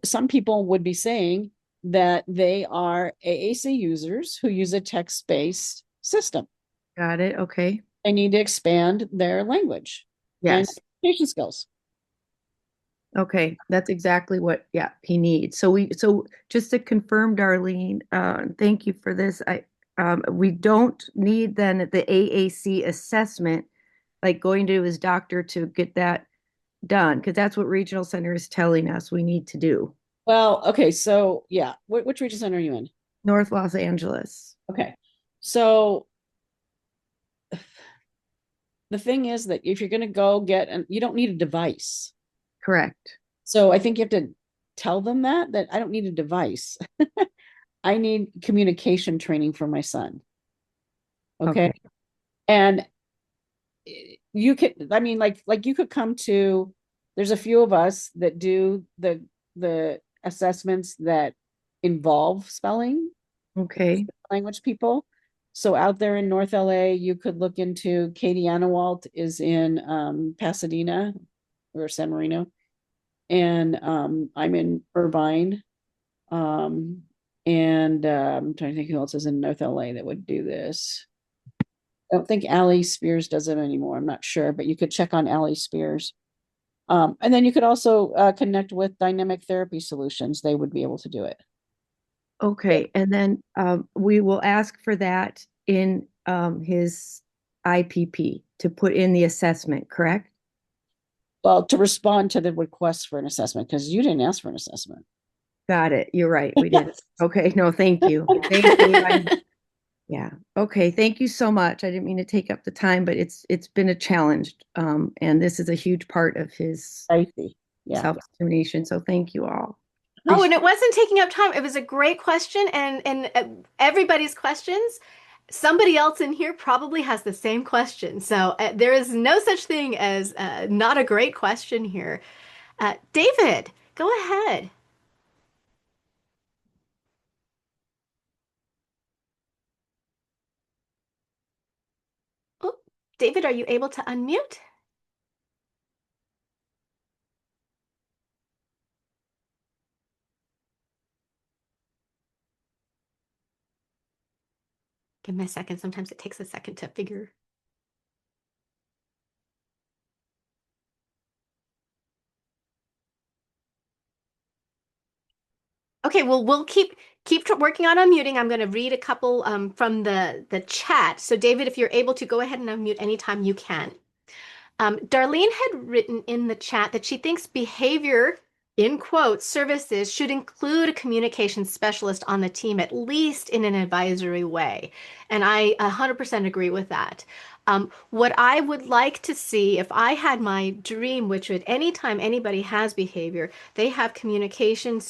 [SPEAKER 7] some people would be saying that they are AAC users who use a text-based system.
[SPEAKER 9] Got it. Okay.
[SPEAKER 7] They need to expand their language and communication skills.
[SPEAKER 9] Okay, that's exactly what he needs. So just to confirm, Darlene, thank you for this. We don't need then the AAC assessment, like going to his doctor to get that done, because that's what regional center is telling us we need to do.
[SPEAKER 7] Well, okay, so yeah, which regional center are you in?
[SPEAKER 9] North Los Angeles.
[SPEAKER 7] Okay, so the thing is that if you're going to go you don't need a device.
[SPEAKER 9] Correct.
[SPEAKER 7] So I think you have to tell them that I don't need a device. I need communication training for my son. Okay. And you could, I mean, like you could come to, there's a few of us that do the assessments that involve spelling.
[SPEAKER 9] Okay.
[SPEAKER 7] Language people. So out there in North LA, you could look into Katie Annawalt is in Pasadena. or San Marino. And I'm in Irvine. I'm trying to think who else is in North LA that would do this. I don't think Allie Spears does it anymore. I'm not sure, but you could check on Allie Spears. And then you could also connect with Dynamic Therapy Solutions. They would be able to do it.
[SPEAKER 9] Okay, and then we will ask for that in his IPP to put in the assessment, correct?
[SPEAKER 7] Well, to respond to the request for an assessment, because you didn't ask for an assessment.
[SPEAKER 9] Got it. You're right. We did. Okay, no, thank you. Thank you. Yeah. Okay, thank you so much. I didn't mean to take up the time, but it's been a challenge. And this is a huge part of his
[SPEAKER 7] I see. Yeah.
[SPEAKER 9] self-determination. So thank you all.
[SPEAKER 4] Oh, and it wasn't taking up time. It was a great question, and everybody's questions. Somebody else in here probably has the same question. So there is no such thing as not a great question here. David, go ahead. Oh, David, are you able to unmute? Give me a second. Sometimes it takes a second to figure. Okay, well, we'll keep working on unmuting. I'm going to read a couple from the chat. So, David, if you're able to go ahead and unmute anytime you can. Darlene had written in the chat that she thinks behavior, in quotes, services should include a communication specialist on the team, at least in an advisory way. And I 100% agree with that. What I would like to see, if I had my dream, which would anytime anybody has behavior, they have communication,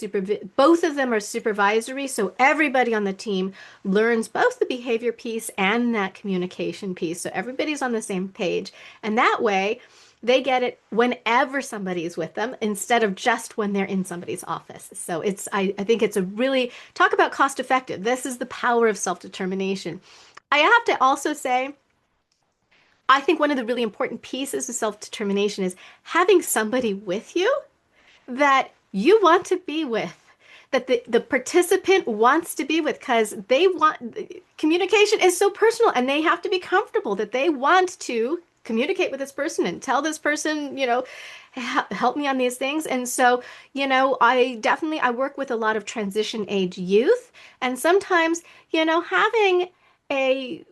[SPEAKER 4] both of them are supervisory, so everybody on the team learns both the behavior piece and that communication piece. So everybody's on the same page. And that way, they get it whenever somebody is with them instead of just when they're in somebody's office. So I think it's a really, talk about cost effective. This is the power of self-determination. I have to also say, I think one of the really important pieces of self-determination is having somebody with you that you want to be with, that the participant wants to be with, because they want, communication is so personal and they have to be comfortable that they want to communicate with this person and tell this person, help me on these things. And so, I work with a lot of transition age youth, and sometimes, having a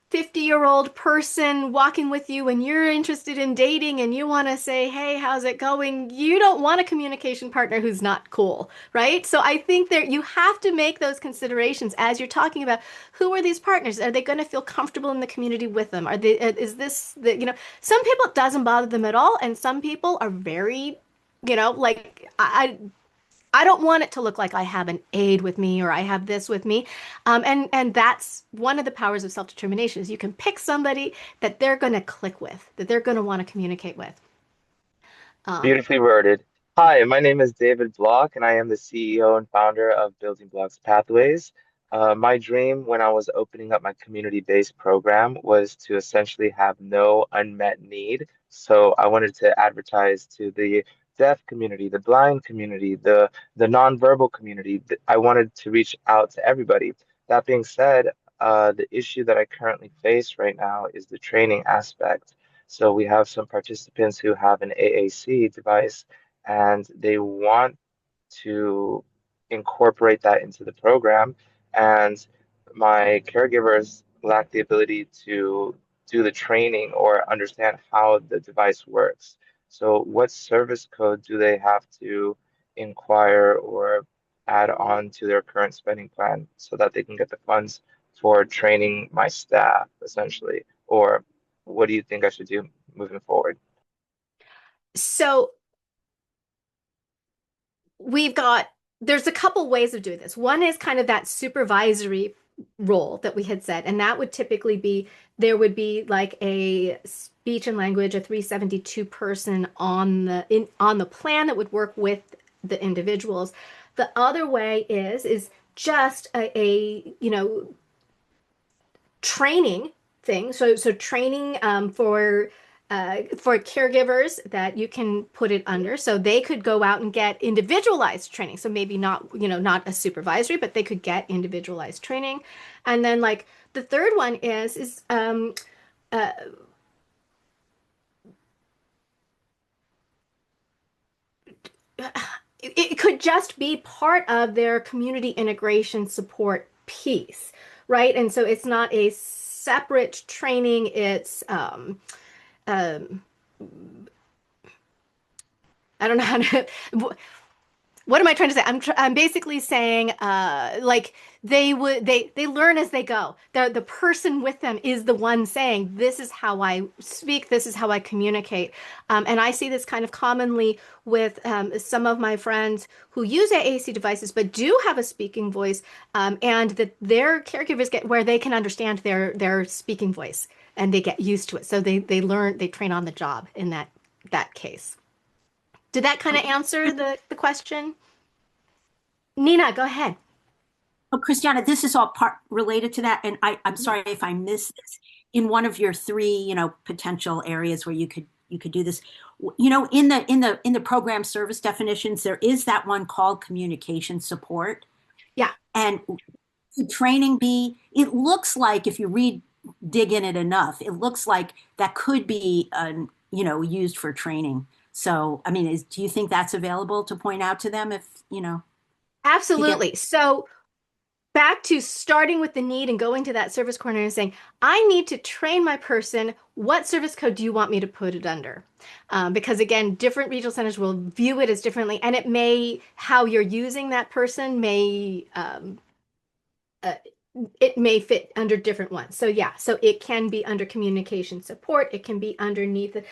[SPEAKER 4] 50-year-old person walking with you when you're interested in dating and you want to say, hey, how's it going? You don't want a communication partner who's not cool, right? So I think that you have to make those considerations as you're talking about who are these partners? Are they going to feel comfortable in the community with them? Is this some people it doesn't bother them at all, and some people are very, like I don't want it to look like I have an aide with me or I have this with me. And that's one of the powers of self-determination is you can pick somebody that they're going to click with, that they're going to want to communicate with.
[SPEAKER 10] Beautifully worded. Hi, my name is David Block, and I am the CEO and founder of Building Blocks Pathways. My dream when I was opening up my community-based program was to essentially have no unmet need. So I wanted to advertise to the deaf community, the blind community, the nonverbal community. I wanted to reach out to everybody. That being said, the issue that I currently face right now is the training aspect. So we have some participants who have an AAC device and they want to incorporate that into the program. And my caregivers lack the ability to do the training or understand how the device works. So what service code do they have to inquire or add on to their current spending plan so that they can get the funds for training my staff, essentially? Or what do you think I should do moving forward?
[SPEAKER 4] So there's a couple ways of doing this. One is kind of that supervisory role that we had said, and that would typically be there would be like a speech and language, a 372 person on the plan that would work with the individuals. The other way is just a training thing. So training for for caregivers that you can put it under. So they could go out and get individualized training. So maybe not, not a supervisory, but they could get individualized training. And then like the third one is uh, it could just be part of their community integration support piece, right? And so it's not a separate training. It's um, I don't know how to. What am I trying to say? I'm basically saying like they learn as they go. The person with them is the one saying, this is how I speak, this is how I communicate. And I see this kind of commonly with some of my friends who use AAC devices but do have a speaking voice, and that their caregivers get where they can understand their speaking voice and they get used to it. So they train on the job in that case. Did that kind of answer the question? Nina, go ahead.
[SPEAKER 3] Oh, Christiana, this is all part related to that, and I'm sorry if I missed this. In one of your three, potential areas where you could do this, in the program service definitions, there is that one called communication support.
[SPEAKER 4] Yeah.
[SPEAKER 3] And the training be, it looks like if you dig in it enough, it looks like that could be, used for training. So, I mean, do you think that's available to point out to them if, to
[SPEAKER 4] Absolutely.
[SPEAKER 3] get,
[SPEAKER 4] So back to starting with the need and going to that service corner and saying, I need to train my person. What service code do you want me to put it under? Because again, different regional centers will view it as differently, and how you're using that person uh, it may fit under different ones. So yeah, so it can be under communication support. It can be underneath it.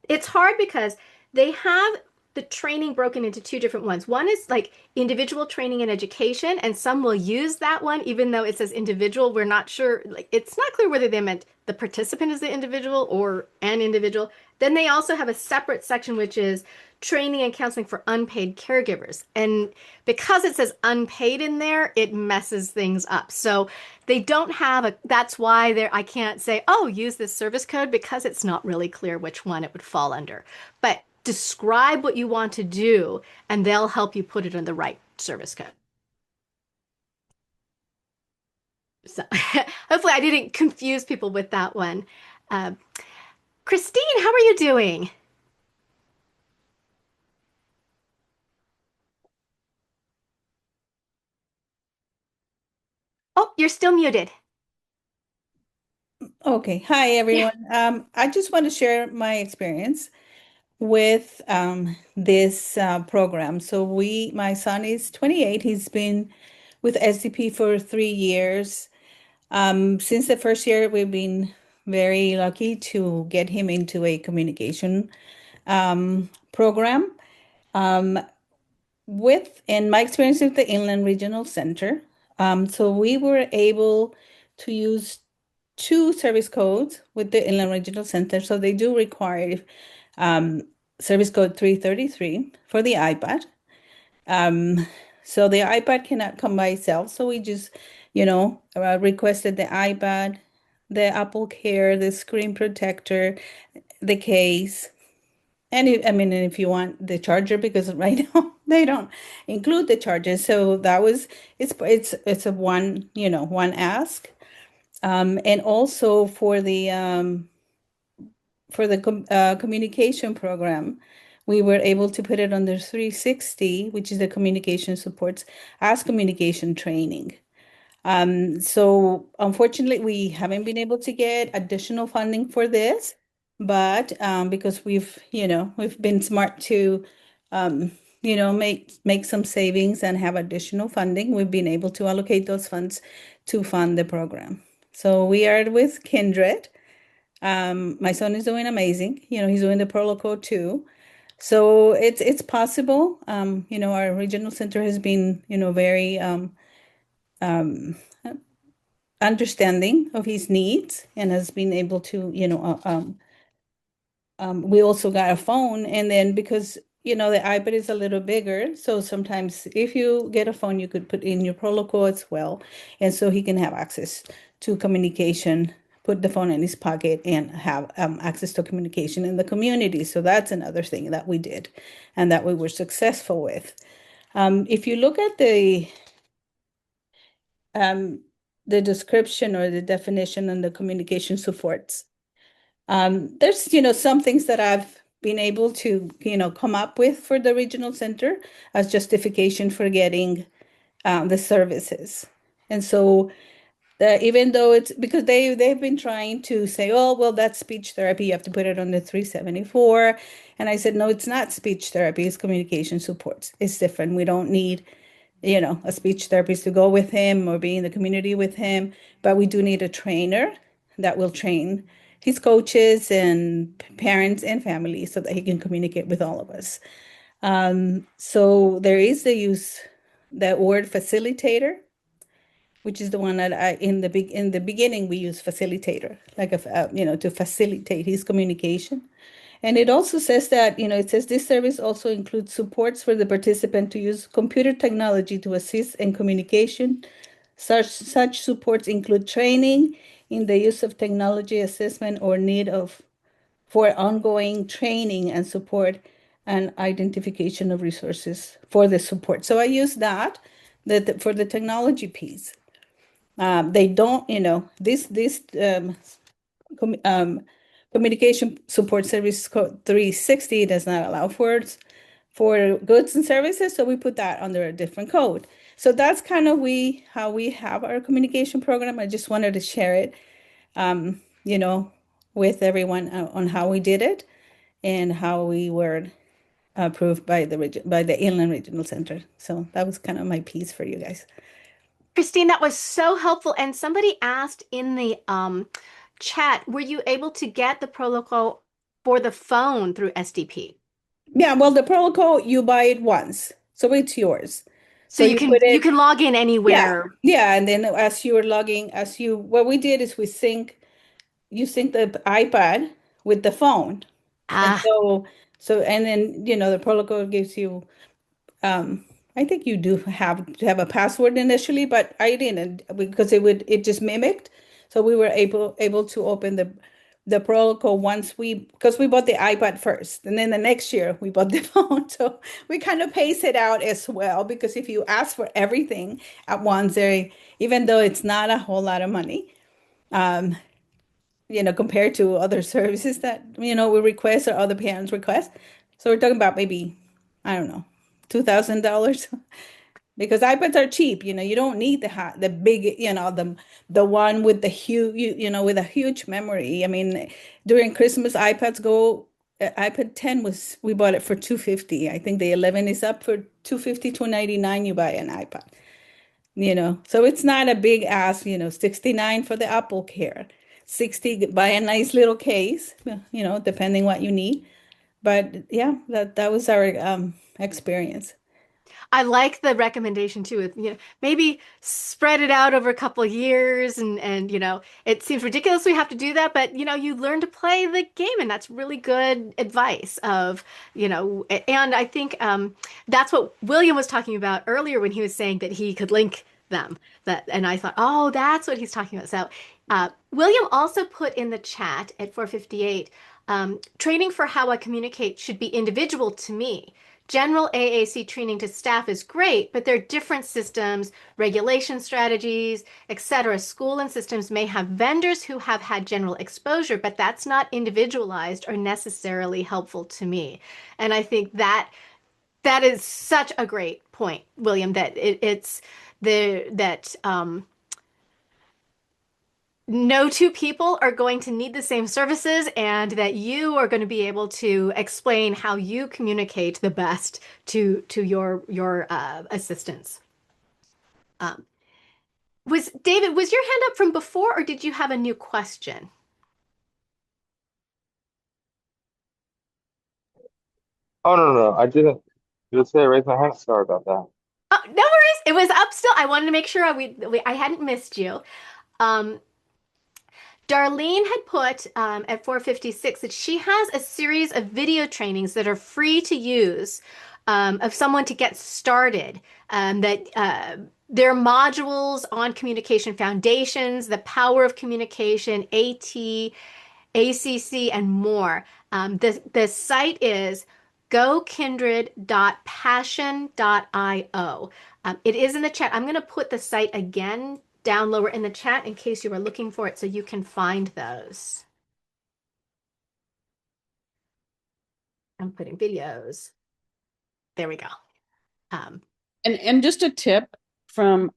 [SPEAKER 4] It's hard because they have the training broken into two different ones. One is like individual training and education, and some will use that one, even though it says individual. We're not sure, like it's not clear whether they meant the participant is the individual or an individual. Then they also have a separate section, which is training and counseling for unpaid caregivers. And because it says unpaid in there, it messes things up. So they don't have that's why I can't say, oh, use this service code, because it's not really clear which one it would fall under. But describe what you want to do, and they'll help you put it in the right service code. So hopefully I didn't confuse people with that one. Uh, Christine, how are you doing? Oh, you're still muted.
[SPEAKER 11] Okay. Hi,
[SPEAKER 4] Yeah.
[SPEAKER 11] everyone. I just want to share my experience with this program. So my son is 28. He's been with SDP for 3 years. Since the first year, we've been very lucky to get him into a communication program. Um, in my experience with the Inland Regional Center, so we were able to use two service codes with the Inland Regional Center. So they do require um, service code 333 for the iPad. Um, so the iPad cannot come by itself. So we just, requested the iPad, the Apple Care, the screen protector, the case. And if you want the charger, because right now they don't include the charger. So it's a one ask. And also for the communication program, we were able to put it under 360, which is the communication supports as communication training. So unfortunately, we haven't been able to get additional funding for this, but because we've been smart to make some savings and have additional funding, we've been able to allocate those funds to fund the program. So we are with Kindred. My son is doing amazing. He's doing the protocol too. So it's possible. Our regional center has been, very um, understanding of his needs and has been able to, we also got a phone, and then because the iPad is a little bigger, so sometimes if you get a phone, you could put in your protocol as well, and so he can have access to communication put the phone in his pocket and have access to communication in the community. So that's another thing that we did and that we were successful with. If you look at the description or the definition and the communication supports, there's, some things that I've been able to, come up with for the regional center as justification for getting the services. And so even though it's because they've been trying to say, oh, well, that's speech therapy, you have to put it on the 374. And I said, no, it's not speech therapy, it's communication supports. It's different. We don't need, a speech therapist to go with him or be in the community with him, but we do need a trainer that will train his coaches and parents and families so that he can communicate with all of us. So there is the word facilitator, which is the one that in the beginning we use facilitator, like to facilitate his communication. And it also says that, it says this service also includes supports for the participant to use computer technology to assist in communication. Such supports include training in the use of technology assessment or need for ongoing training and support and identification of resources for the support. So I use that for the technology piece. They don't, this com communication support service code 360 does not allow for goods and services, so we put that under a different code. So that's kind of how we have our communication program. I just wanted to share it, with everyone on how we did it and how we were approved by the Inland Regional Center. So that was kind of my piece for you guys.
[SPEAKER 4] Christine, that was so helpful. And somebody asked in the chat, were you able to get the protocol for the phone through SDP?
[SPEAKER 11] Yeah, well, the protocol, you buy it once, so it's yours.
[SPEAKER 4] So
[SPEAKER 11] you put
[SPEAKER 4] you
[SPEAKER 11] it,
[SPEAKER 4] can log in anywhere.
[SPEAKER 11] yeah, and then as you're logging, what we did is you sync the iPad with the phone. And
[SPEAKER 4] Ah,
[SPEAKER 11] and then, the protocol gives you, I think you do have to have a password initially, but I didn't because it just mimicked. So we were able to open the protocol because we bought the iPad first, and then the next year we bought the phone. So we kind of pace it out as well, because if you ask for everything at once, even though it's not a whole lot of money, compared to other services that, we request or other parents request. So we're talking about maybe, I don't know, $2,000 because iPads are cheap. You don't need the big, the one with the huge, with a huge memory. I mean, during Christmas, iPad 10 we bought it for 250. I think the 11 is up for 250, 299. You buy an iPad. So it's not a big ask, 69 for the Apple Care, 60, buy a nice little case, depending what you need. But yeah, that was our experience.
[SPEAKER 4] I like the recommendation too. With, maybe spread it out over a couple of years, and it seems ridiculous we have to do that, but you learn to play the game, and that's really good advice. And I think that's what William was talking about earlier when he was saying that he could link them. And I thought, oh, that's what he's talking about. So William also put in the chat at 458, training for how I communicate should be individual to me. General AAC training to staff is great, but there are different systems, regulation strategies, etc. School and systems may have vendors who have had general exposure, but that's not individualized or necessarily helpful to me. And I think that is such a great point, William, that no two people are going to need the same services, and that you are going to be able to explain how you communicate the best to your assistants. Was your hand up from before, or did you have a new question?
[SPEAKER 10] Oh, no, I didn't. You say raise my hand. Sorry about that.
[SPEAKER 4] Oh, no worries. It was up still. I wanted to make sure I hadn't missed you. Darlene had put at 456 that she has a series of video trainings that are free to use of someone to get started, that There are modules on communication foundations, the power of communication, AT, ACC, and more. The site is gokindred.passion.io. It is in the chat. I'm going to put the site again down lower in the chat in case you are looking for it so you can find those. I'm putting videos. There we go.
[SPEAKER 7] And just a tip from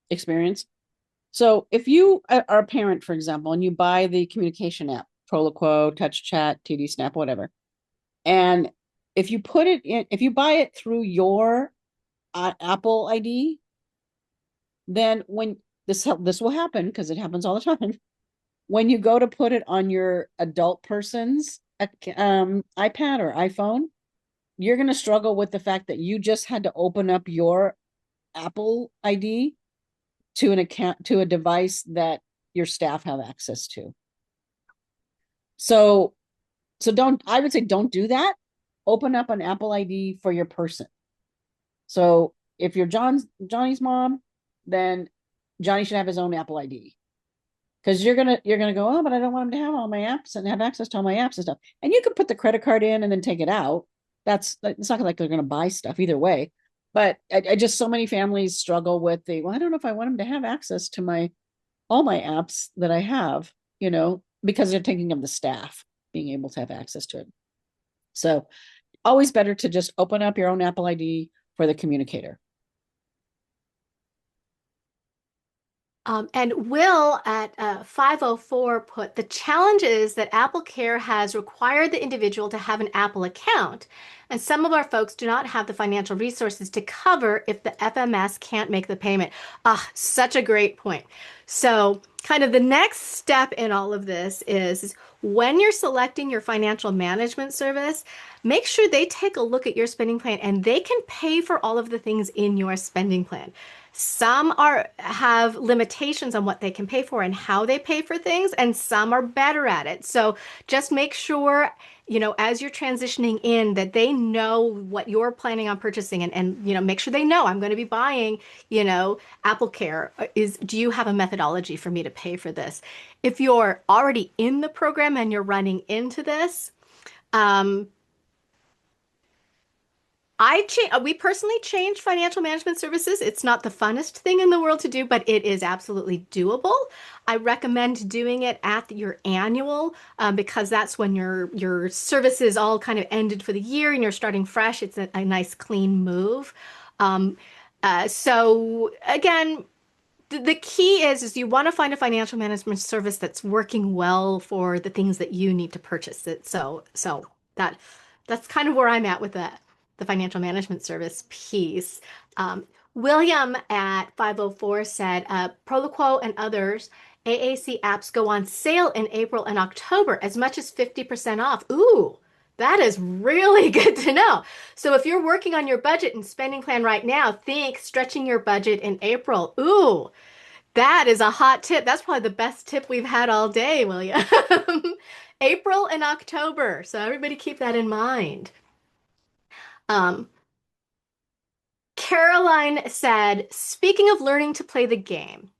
[SPEAKER 7] experience. So if you are a parent, for example, and you buy the communication app, Proloquo, Touch Chat, TD Snap, whatever, and if you put it in, if you buy it through your Apple ID, then when this will happen because it happens all the time. When you go to put it on your adult person's iPad or iPhone, you're going to struggle with the fact that you just had to open up your Apple ID to an account, to a device that your staff have access to. So I would say don't do that. Open up an Apple ID for your person. So if you're Johnny's mom, then Johnny should have his own Apple ID. Because you're gonna go, oh, but I don't want him to have all my apps and have access to all my apps and stuff. And you could put the credit card in and then take it out. It's not like they're gonna buy stuff either way. But I just, so many families struggle with well, I don't know if I want him to have access to all my apps that I have, because they're thinking of the staff being able to have access to it. So always better to just open up your own Apple ID for the communicator.
[SPEAKER 4] And Will at 504 put the challenge is that Apple Care has required the individual to have an Apple account, and some of our folks do not have the financial resources to cover if the FMS can't make the payment. Ah, such a great point. So, kind of the next step in all of this is when you're selecting your financial management service, make sure they take a look at your spending plan and they can pay for all of the things in your spending plan. Some have limitations on what they can pay for and how they pay for things, and some are better at it. So just make sure, as you're transitioning in, that they know what you're planning on purchasing, and make sure they know I'm going to be buying, Apple Care. Do you have a methodology for me to pay for this? If you're already in the program and you're running into this, we personally changed financial management services. It's not the funnest thing in the world to do, but it is absolutely doable. I recommend doing it at your annual because that's when your services all kind of ended for the year and you're starting fresh. It's a nice clean move. So again, the key is you want to find a financial management service that's working well for the things that you need to purchase it. So that's kind of where I'm at with the financial management service piece. William at 504 said, Proloquo and others AAC apps go on sale in April and October, as much as 50% off. Ooh, that is really good to know. So if you're working on your budget and spending plan right now, think stretching your budget in April. Ooh, that is a hot tip. That's probably the best tip we've had all day, William. April and October. So everybody keep that in mind. Caroline said, speaking of learning to play the game,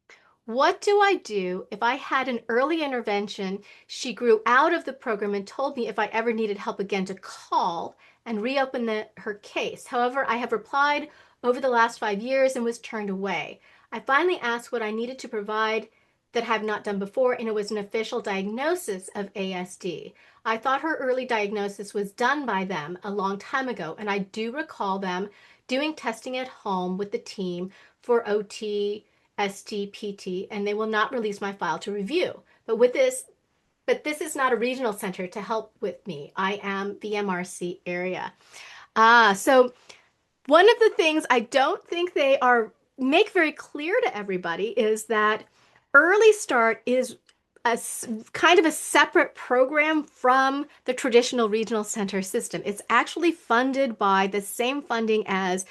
[SPEAKER 4] what do I do if I had an early intervention? She grew out of the program and told me if I ever needed help again to call and reopen her case. However, I have replied over the last 5 years and was turned away. I finally asked what I needed to provide that I have not done before, and it was an official diagnosis of ASD. I thought her early diagnosis was done by them a long time ago, and I do recall them doing testing at home with the team for OT, ST, and they will not release my file to review. But this is not a regional center to help with me. I am the MRC area. So one of the things I don't think they make very clear to everybody is that Early Start is a kind of a separate program from the traditional regional center system. It's actually funded by the same funding as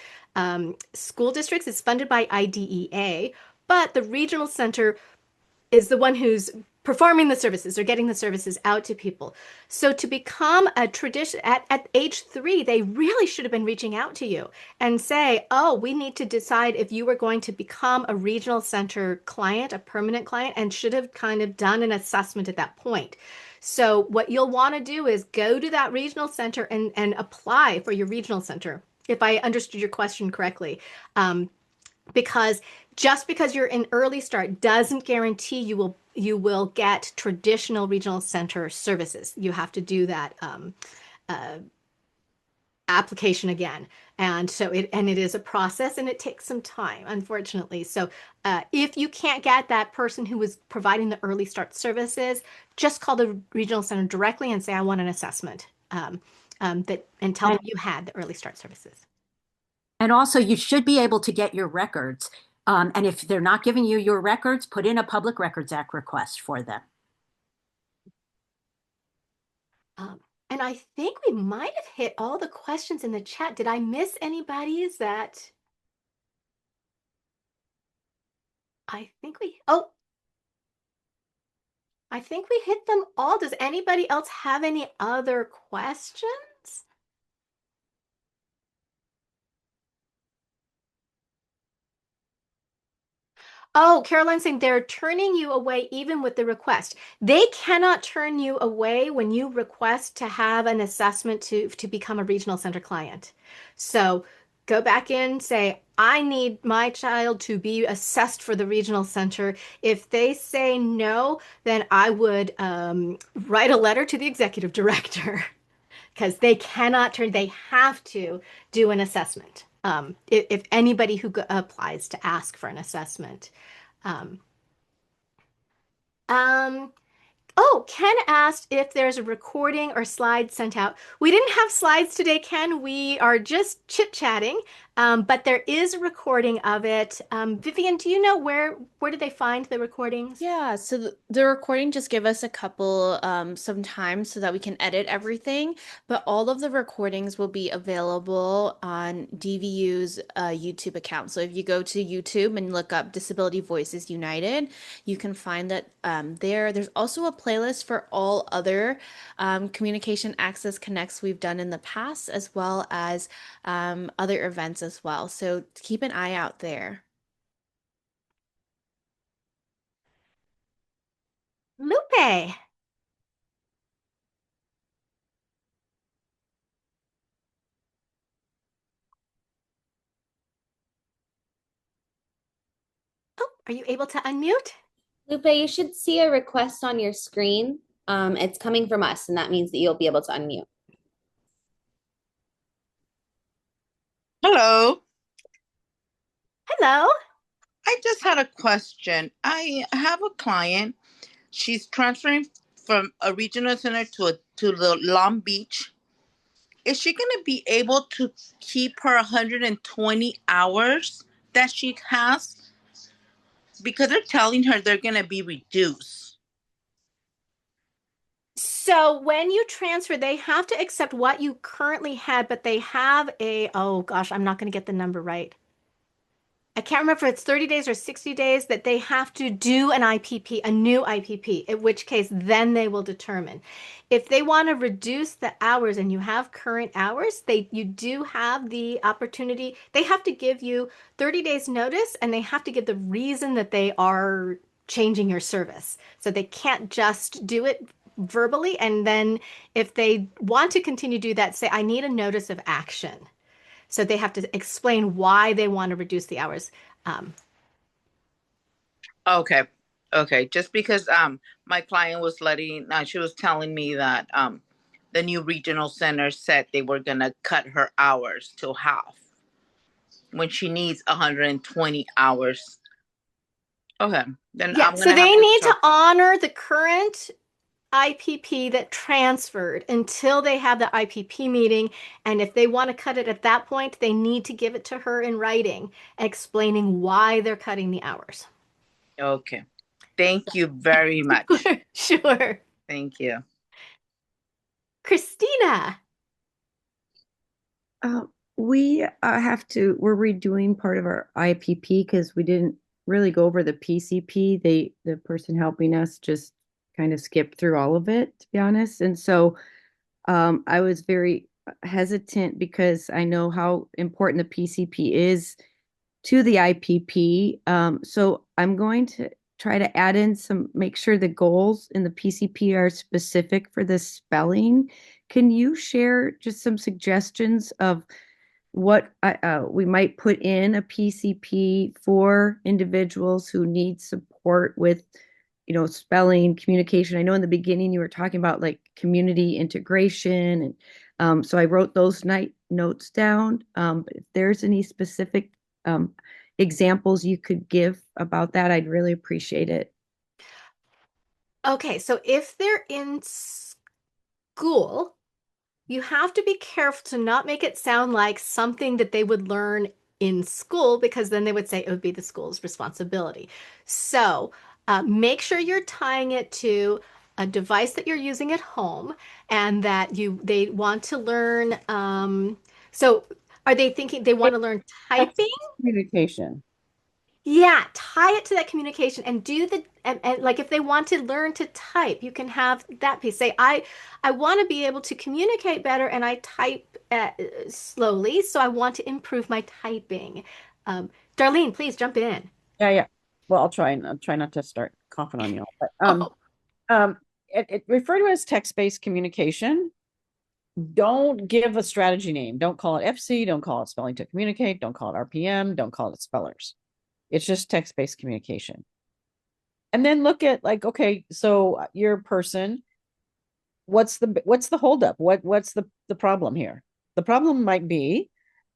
[SPEAKER 4] school districts. It's funded by IDEA, but the regional center is the one who's performing the services or getting the services out to people. So to become a tradition at age 3, they really should have been reaching out to you and say, oh, we need to decide if you were going to become a regional center client, a permanent client, and should have kind of done an assessment at that point. So what you'll want to do is go to that regional center and apply for your regional center, if I understood your question correctly. Because just because you're in early start doesn't guarantee you will get traditional regional center services. You have to do that application again, and so it is a process and it takes some time, unfortunately. So if you can't get that person who was providing the early start services, just call the regional center directly and say, I want an assessment, and tell them you had the early start services.
[SPEAKER 3] And also, you should be able to get your records. And if they're not giving you your records, put in a Public Records Act request for them.
[SPEAKER 4] And I think we might have hit all the questions in the chat. Did I miss anybody's that? I think we hit them all. Does anybody else have any other questions? Oh, Caroline's saying they're turning you away even with the request. They cannot turn you away when you request to have an assessment to become a regional center client. So go back in, say, I need my child to be assessed for the regional center. If they say no, then I would write a letter to the executive director because they cannot turn, they have to do an assessment. If anybody who applies to ask for an assessment. Um, um, oh, Ken asked if there's a recording or slides sent out. We didn't have slides today, Ken. We are just chit-chatting, but there is a recording of it. Vivian, do you know where did they find the recordings?
[SPEAKER 1] Yeah, so the recording just give us a couple some time so that we can edit everything, but all of the recordings will be available on DVU's YouTube account. So if you go to YouTube and look up Disability Voices United, you can find that there. There's also a playlist for all other Communication Access Connects we've done in the past, as well as other events as well. So keep an eye out there.
[SPEAKER 4] Lupe. Oh, are you able to unmute?
[SPEAKER 6] Lupe, you should see a request on your screen. It's coming from us, and that means that you'll be able to unmute.
[SPEAKER 12] Hello.
[SPEAKER 4] Hello.
[SPEAKER 12] I just had a question. I have a client. She's transferring from a regional center to the Long Beach. Is she going to be able to keep her 120 hours that she has? Because they're telling her they're going to be reduced.
[SPEAKER 4] So when you transfer, they have to accept what you currently had, but they have oh gosh, I'm not going to get the number right. I can't remember if it's 30 days or 60 days that they have to do an IPP, a new IPP, in which case then they will determine. If they want to reduce the hours and you have current hours, you do have the opportunity. They have to give you 30 days notice and they have to give the reason that they are changing your service. So they can't just do it verbally. And then if they want to continue to do that, say, I need a notice of action. So they have to explain why they want to reduce the hours.
[SPEAKER 12] Okay. Just because my client was she was telling me that the new regional center said they were gonna cut her hours to half when she needs 120 hours. Okay, then
[SPEAKER 4] Yeah,
[SPEAKER 12] I'm
[SPEAKER 4] so
[SPEAKER 12] gonna have
[SPEAKER 4] they
[SPEAKER 12] to
[SPEAKER 4] need to
[SPEAKER 12] talk.
[SPEAKER 4] honor the current IPP that transferred until they have the IPP meeting. And if they want to cut it at that point, they need to give it to her in writing, explaining why they're cutting the hours.
[SPEAKER 12] Okay. Thank you very much.
[SPEAKER 4] Sure.
[SPEAKER 12] Thank you.
[SPEAKER 4] Christina.
[SPEAKER 9] We're redoing part of our IPP because we didn't really go over the PCP. The person helping us just kind of skipped through all of it, to be honest. And so I was very hesitant because I know how important the PCP is to the IPP. So I'm going to try to add in some, make sure the goals in the PCP are specific for the spelling. Can you share just some suggestions of what we might put in a PCP for individuals who need support with, spelling, communication? I know in the beginning you were talking about like community integration, and so I wrote those notes down. But if there's any specific examples you could give about that, I'd really appreciate it.
[SPEAKER 4] Okay, so if they're in school, you have to be careful to not make it sound like something that they would learn in school, because then they would say it would be the school's responsibility. So make sure you're tying it to a device that you're using at home, and that they want to learn. So are they thinking they want to learn typing?
[SPEAKER 7] Communication.
[SPEAKER 4] Yeah, tie it to that communication and do and like if they want to learn to type, you can have that piece. Say, I want to be able to communicate better, and I type slowly, so I want to improve my typing. Darlene, please jump in.
[SPEAKER 7] Yeah, yeah. Well, I'll try not to start coughing on you all. But
[SPEAKER 4] Oh,
[SPEAKER 7] it refer to it as text-based communication. Don't give a strategy name. Don't call it FC. Don't call it spelling to communicate. Don't call it RPM. Don't call it spellers. It's just text-based communication. And then look at like, okay, so your person, what's the holdup? What's the problem here? The problem might be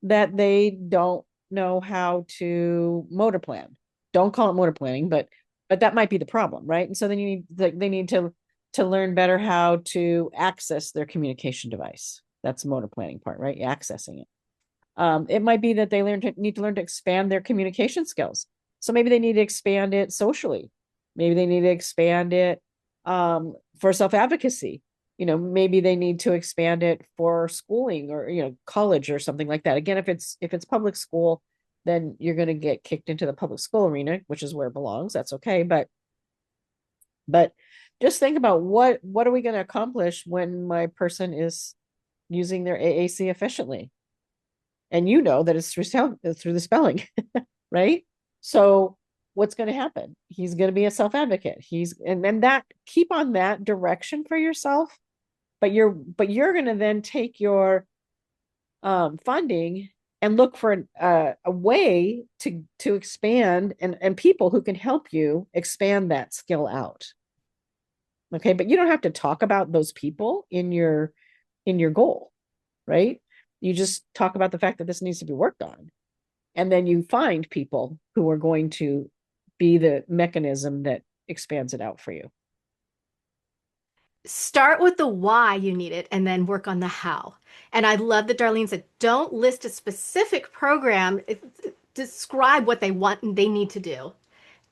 [SPEAKER 7] that they don't know how to motor plan. Don't call it motor planning, but that might be the problem, right? And so then they need to learn better how to access their communication device. That's the motor planning part, right? Accessing it. It might be that they need to learn to expand their communication skills. So maybe they need to expand it socially. Maybe they need to expand it for self-advocacy. Maybe they need to expand it for schooling or, college or something like that. Again, if it's public school, then you're going to get kicked into the public school arena, which is where it belongs. That's okay. But just think about what are we going to accomplish when my person is using their AAC efficiently? And that it's through the spelling, right? So what's going to happen? He's going to be a self-advocate. And then that keep on that direction for yourself, but you're going to then take your funding and look for a way to expand and people who can help you expand that skill out. Okay, but you don't have to talk about those people in your goal, right? You just talk about the fact that this needs to be worked on. And then you find people who are going to be the mechanism that expands it out for you.
[SPEAKER 4] start with the why you need it and then work on the how. And I love that Darlene said, don't list a specific program. Describe what they want and they need to do.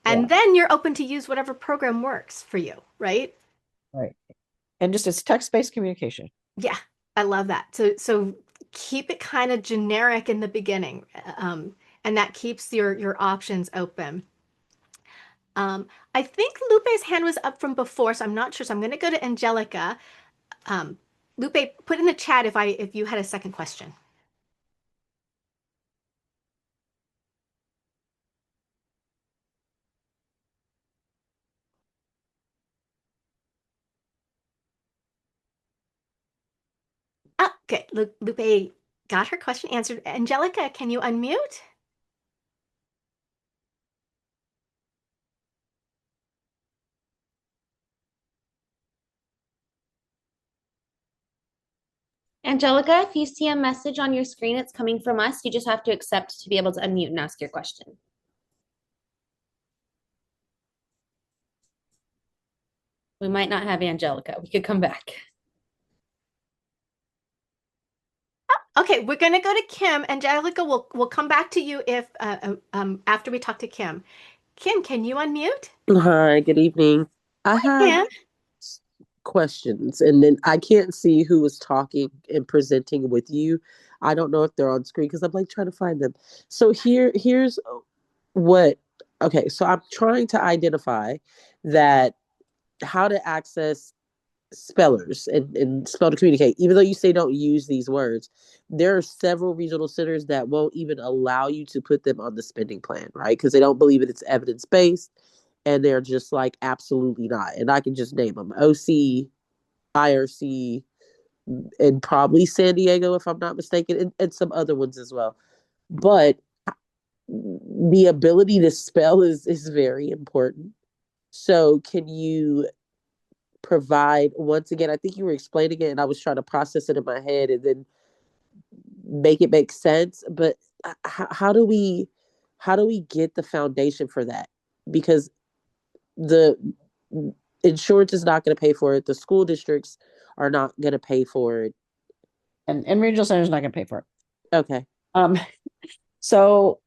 [SPEAKER 4] And then you're open to use whatever program works for you, right?
[SPEAKER 7] Right. And just it's text-based communication.
[SPEAKER 4] Yeah, I love that. So keep it kind of generic in the beginning, and that keeps your options open. I think Lupe's hand was up from before, so I'm not sure. So I'm going to go to Angelica. Lupe, put in the chat if you had a second question. Oh, good. Lupe got her question answered. Angelica, can you unmute?
[SPEAKER 6] Angelica, if you see a message on your screen, it's coming from us. You just have to accept to be able to unmute and ask your question. We might not have Angelica. We could come back.
[SPEAKER 4] Okay, we're going to go to Kim. Angelica, we'll come back to you if after we talk to Kim. Kim, can you unmute?
[SPEAKER 13] Hi, good evening. I have
[SPEAKER 4] Kim.
[SPEAKER 13] questions, and then I can't see who was talking and presenting with you. I don't know if they're on screen because I'm like trying to find them. So here's what. Okay, so I'm trying to identify that how to access spellers and spell to communicate. Even though you say don't use these words, there are several regional centers that won't even allow you to put them on the spending plan, right? Because they don't believe it's evidence based, and they're just like absolutely not. And I can just name them: OC, IRC, and probably San Diego, if I'm not mistaken, and some other ones as well. But the ability to spell is very important. So can you provide, once again, I think you were explaining it and I was trying to process it in my head and then make it make sense, but how do we get the foundation for that? Because the insurance is not going to pay for it, the school districts are not going to pay for it,
[SPEAKER 7] and regional center is not going to pay for it.
[SPEAKER 13] Okay.
[SPEAKER 7] So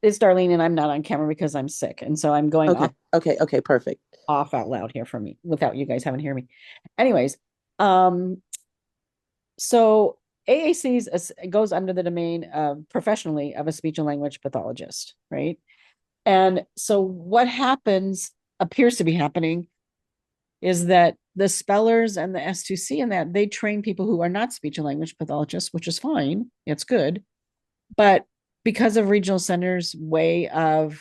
[SPEAKER 7] it's Darlene, and I'm not on camera because I'm sick, and so I'm going off.
[SPEAKER 13] Okay, perfect.
[SPEAKER 7] Off out loud here for me without you guys having to hear me. Anyways, so AACs goes under the domain professionally of a speech and language pathologist, right? And so what appears to be happening is that the spellers and the S2C and that they train people who are not speech and language pathologists, which is fine. It's good. But because of regional centers' the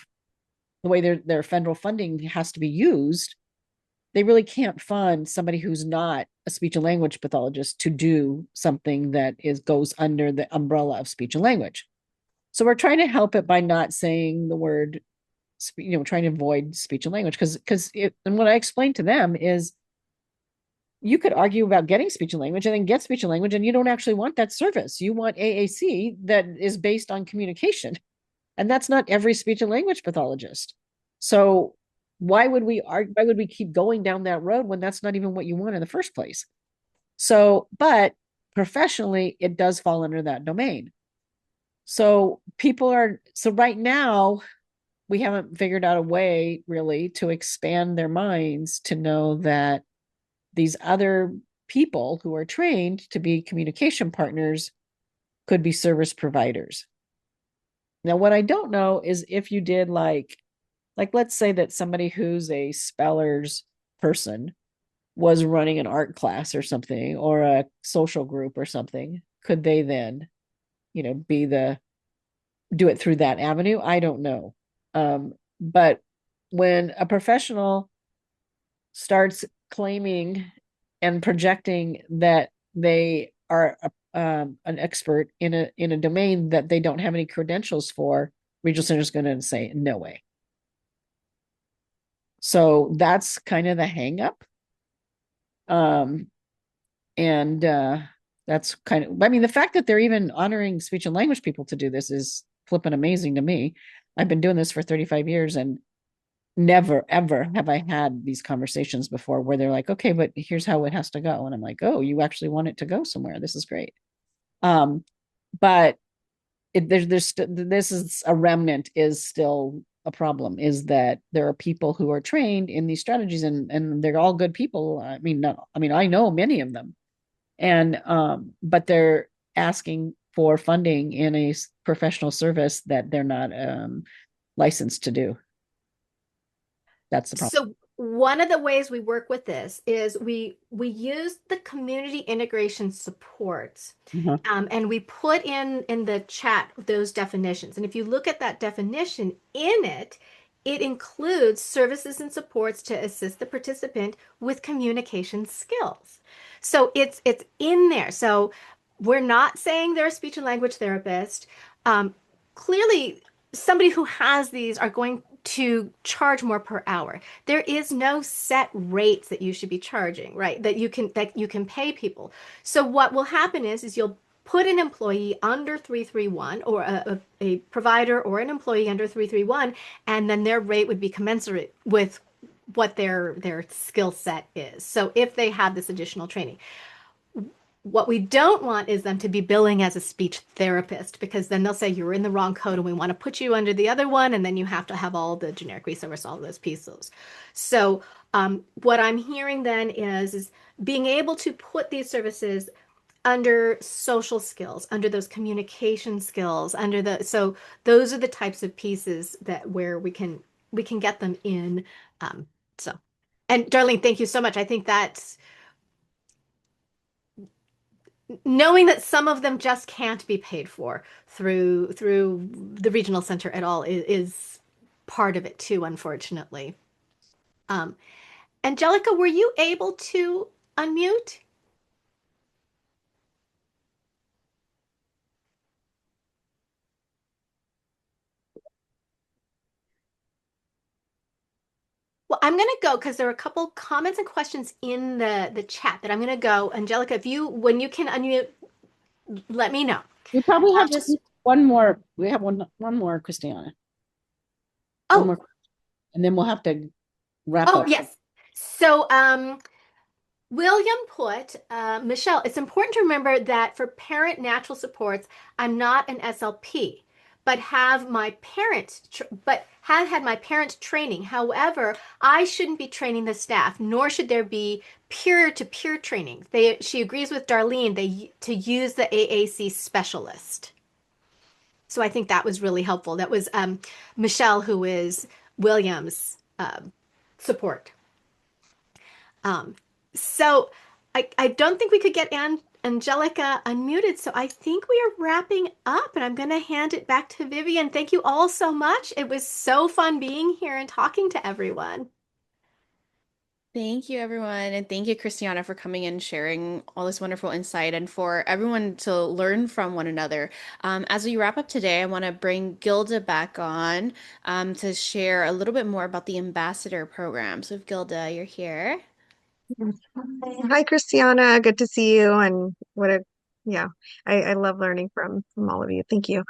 [SPEAKER 7] way their federal funding has to be used, they really can't fund somebody who's not a speech and language pathologist to do something that goes under the umbrella of speech and language. So we're trying to help it by not saying the word, trying to avoid speech and language and what I explained to them is you could argue about getting speech and language and then get speech and language, and you don't actually want that service. You want AAC that is based on communication, and that's not every speech and language pathologist. So why would we keep going down that road when that's not even what you want in the first place? So, but professionally, it does fall under that domain. So right now, we haven't figured out a way really to expand their minds to know that these other people who are trained to be communication partners could be service providers. Now, what I don't know is if you did like let's say that somebody who's a spellers person was running an art class or something, or a social group or something, could they then, do it through that avenue? I don't know. But when a professional starts claiming and projecting that they are an expert in a domain that they don't have any credentials for, regional center is going to say no way. So that's kind of the hang up. And that's kind of, I mean, the fact that they're even honoring speech and language people to do this is flipping amazing to me. I've been doing this for 35 years and never, ever have I had these conversations before where they're like, okay, but here's how it has to go. And I'm like, oh, you actually want it to go somewhere. This is great. But this is a remnant is still a problem, is that there are people who are trained in these strategies and they're all good people. I know many of them. And but they're asking for funding in a professional service that they're not licensed to do. That's the problem.
[SPEAKER 4] So one of the ways we work with this is we use the community integration supports, and we put in the chat those definitions. And if you look at that definition in it, it includes services and supports to assist the participant with communication skills. So it's in there. So we're not saying they're a speech and language therapist. Clearly, somebody who has these are going to charge more per hour. There is no set rates that you should be charging, right? That you can pay people. So what will happen is you'll put an employee under 331, or a provider or an employee under 331, and then their rate would be commensurate with what their skill set is. So if they have this additional training. What we don't want is them to be billing as a speech therapist, because then they'll say you're in the wrong code and we want to put you under the other one, and then you have to have all the generic resource, all those pieces. So what I'm hearing then is being able to put these services under social skills, under those communication skills, so those are the types of pieces that where we can get them in. So And Darlene, thank you so much. I think that knowing that some of them just can't be paid for through the regional center at all is part of it too, unfortunately. Um, Angelica, were you able to unmute? Well, I'm going to go because there are a couple comments and questions in the chat that I'm going to go. Angelica, if you when you can unmute, let me know.
[SPEAKER 7] We probably have
[SPEAKER 1] Just
[SPEAKER 7] one more. We have one more, Christiana. One
[SPEAKER 4] Oh,
[SPEAKER 7] more, and then we'll have to wrap
[SPEAKER 4] oh
[SPEAKER 7] up.
[SPEAKER 4] yes. So, William put, Michelle, it's important to remember that for parent natural supports, I'm not an SLP, but have had my parent training. However, I shouldn't be training the staff, nor should there be peer-to-peer training. She agrees with Darlene to use the AAC specialist. So I think that was really helpful. That was Michelle, who is William's support. So I don't think we could get Angelica unmuted. So I think we are wrapping up and I'm going to hand it back to Vivian. Thank you all so much. It was so fun being here and talking to everyone.
[SPEAKER 1] thank you, everyone. And thank you, Christiana, for coming and sharing all this wonderful insight and for everyone to learn from one another. As we wrap up today, I want to bring Gilda back on to share a little bit more about the ambassador program. So, Gilda, you're here.
[SPEAKER 14] Hi, Christiana. Good to see you. And yeah, I love learning from all of you. Thank you.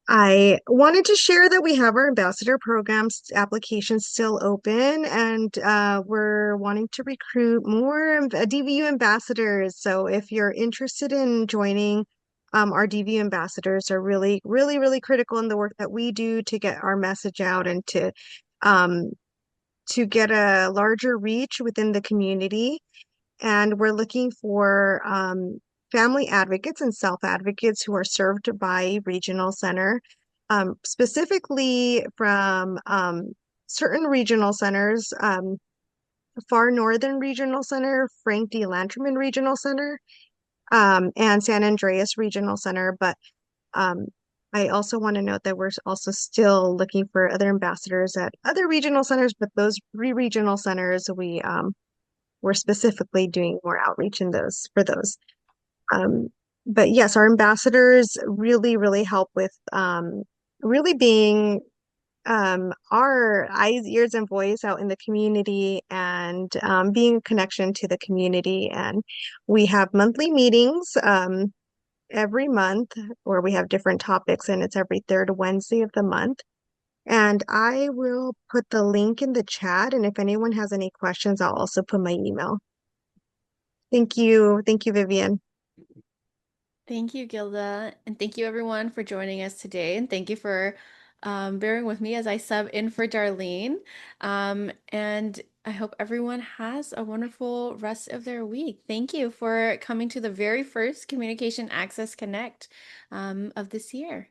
[SPEAKER 14] I wanted to share that we have our ambassador programs application still open, and we're wanting to recruit more DVU ambassadors. So if you're interested in joining, our DVU ambassadors are really, really, really critical in the work that we do to get our message out and um, to get a larger reach within the community. And we're looking for family advocates and self advocates who are served by regional center, specifically from certain regional centers, Far Northern Regional Center, Frank D. Lanterman Regional Center, and San Andreas Regional Center. But um, I also want to note that we're also still looking for other ambassadors at other regional centers, but those three regional centers, we're specifically doing more outreach in those for those. But yes, our ambassadors really, really help with really being our eyes, ears, and voice out in the community and being a connection to the community. And we have monthly meetings every month where we have different topics, and it's every third Wednesday of the month. And I will put the link in the chat. And if anyone has any questions, I'll also put my email. Thank you. Thank you, Vivian.
[SPEAKER 1] Thank you, Gilda. And thank you, everyone, for joining us today. And thank you for bearing with me as I sub in for Darlene. And I hope everyone has a wonderful rest of their week. Thank you for coming to the very first Communication Access Connect of this year.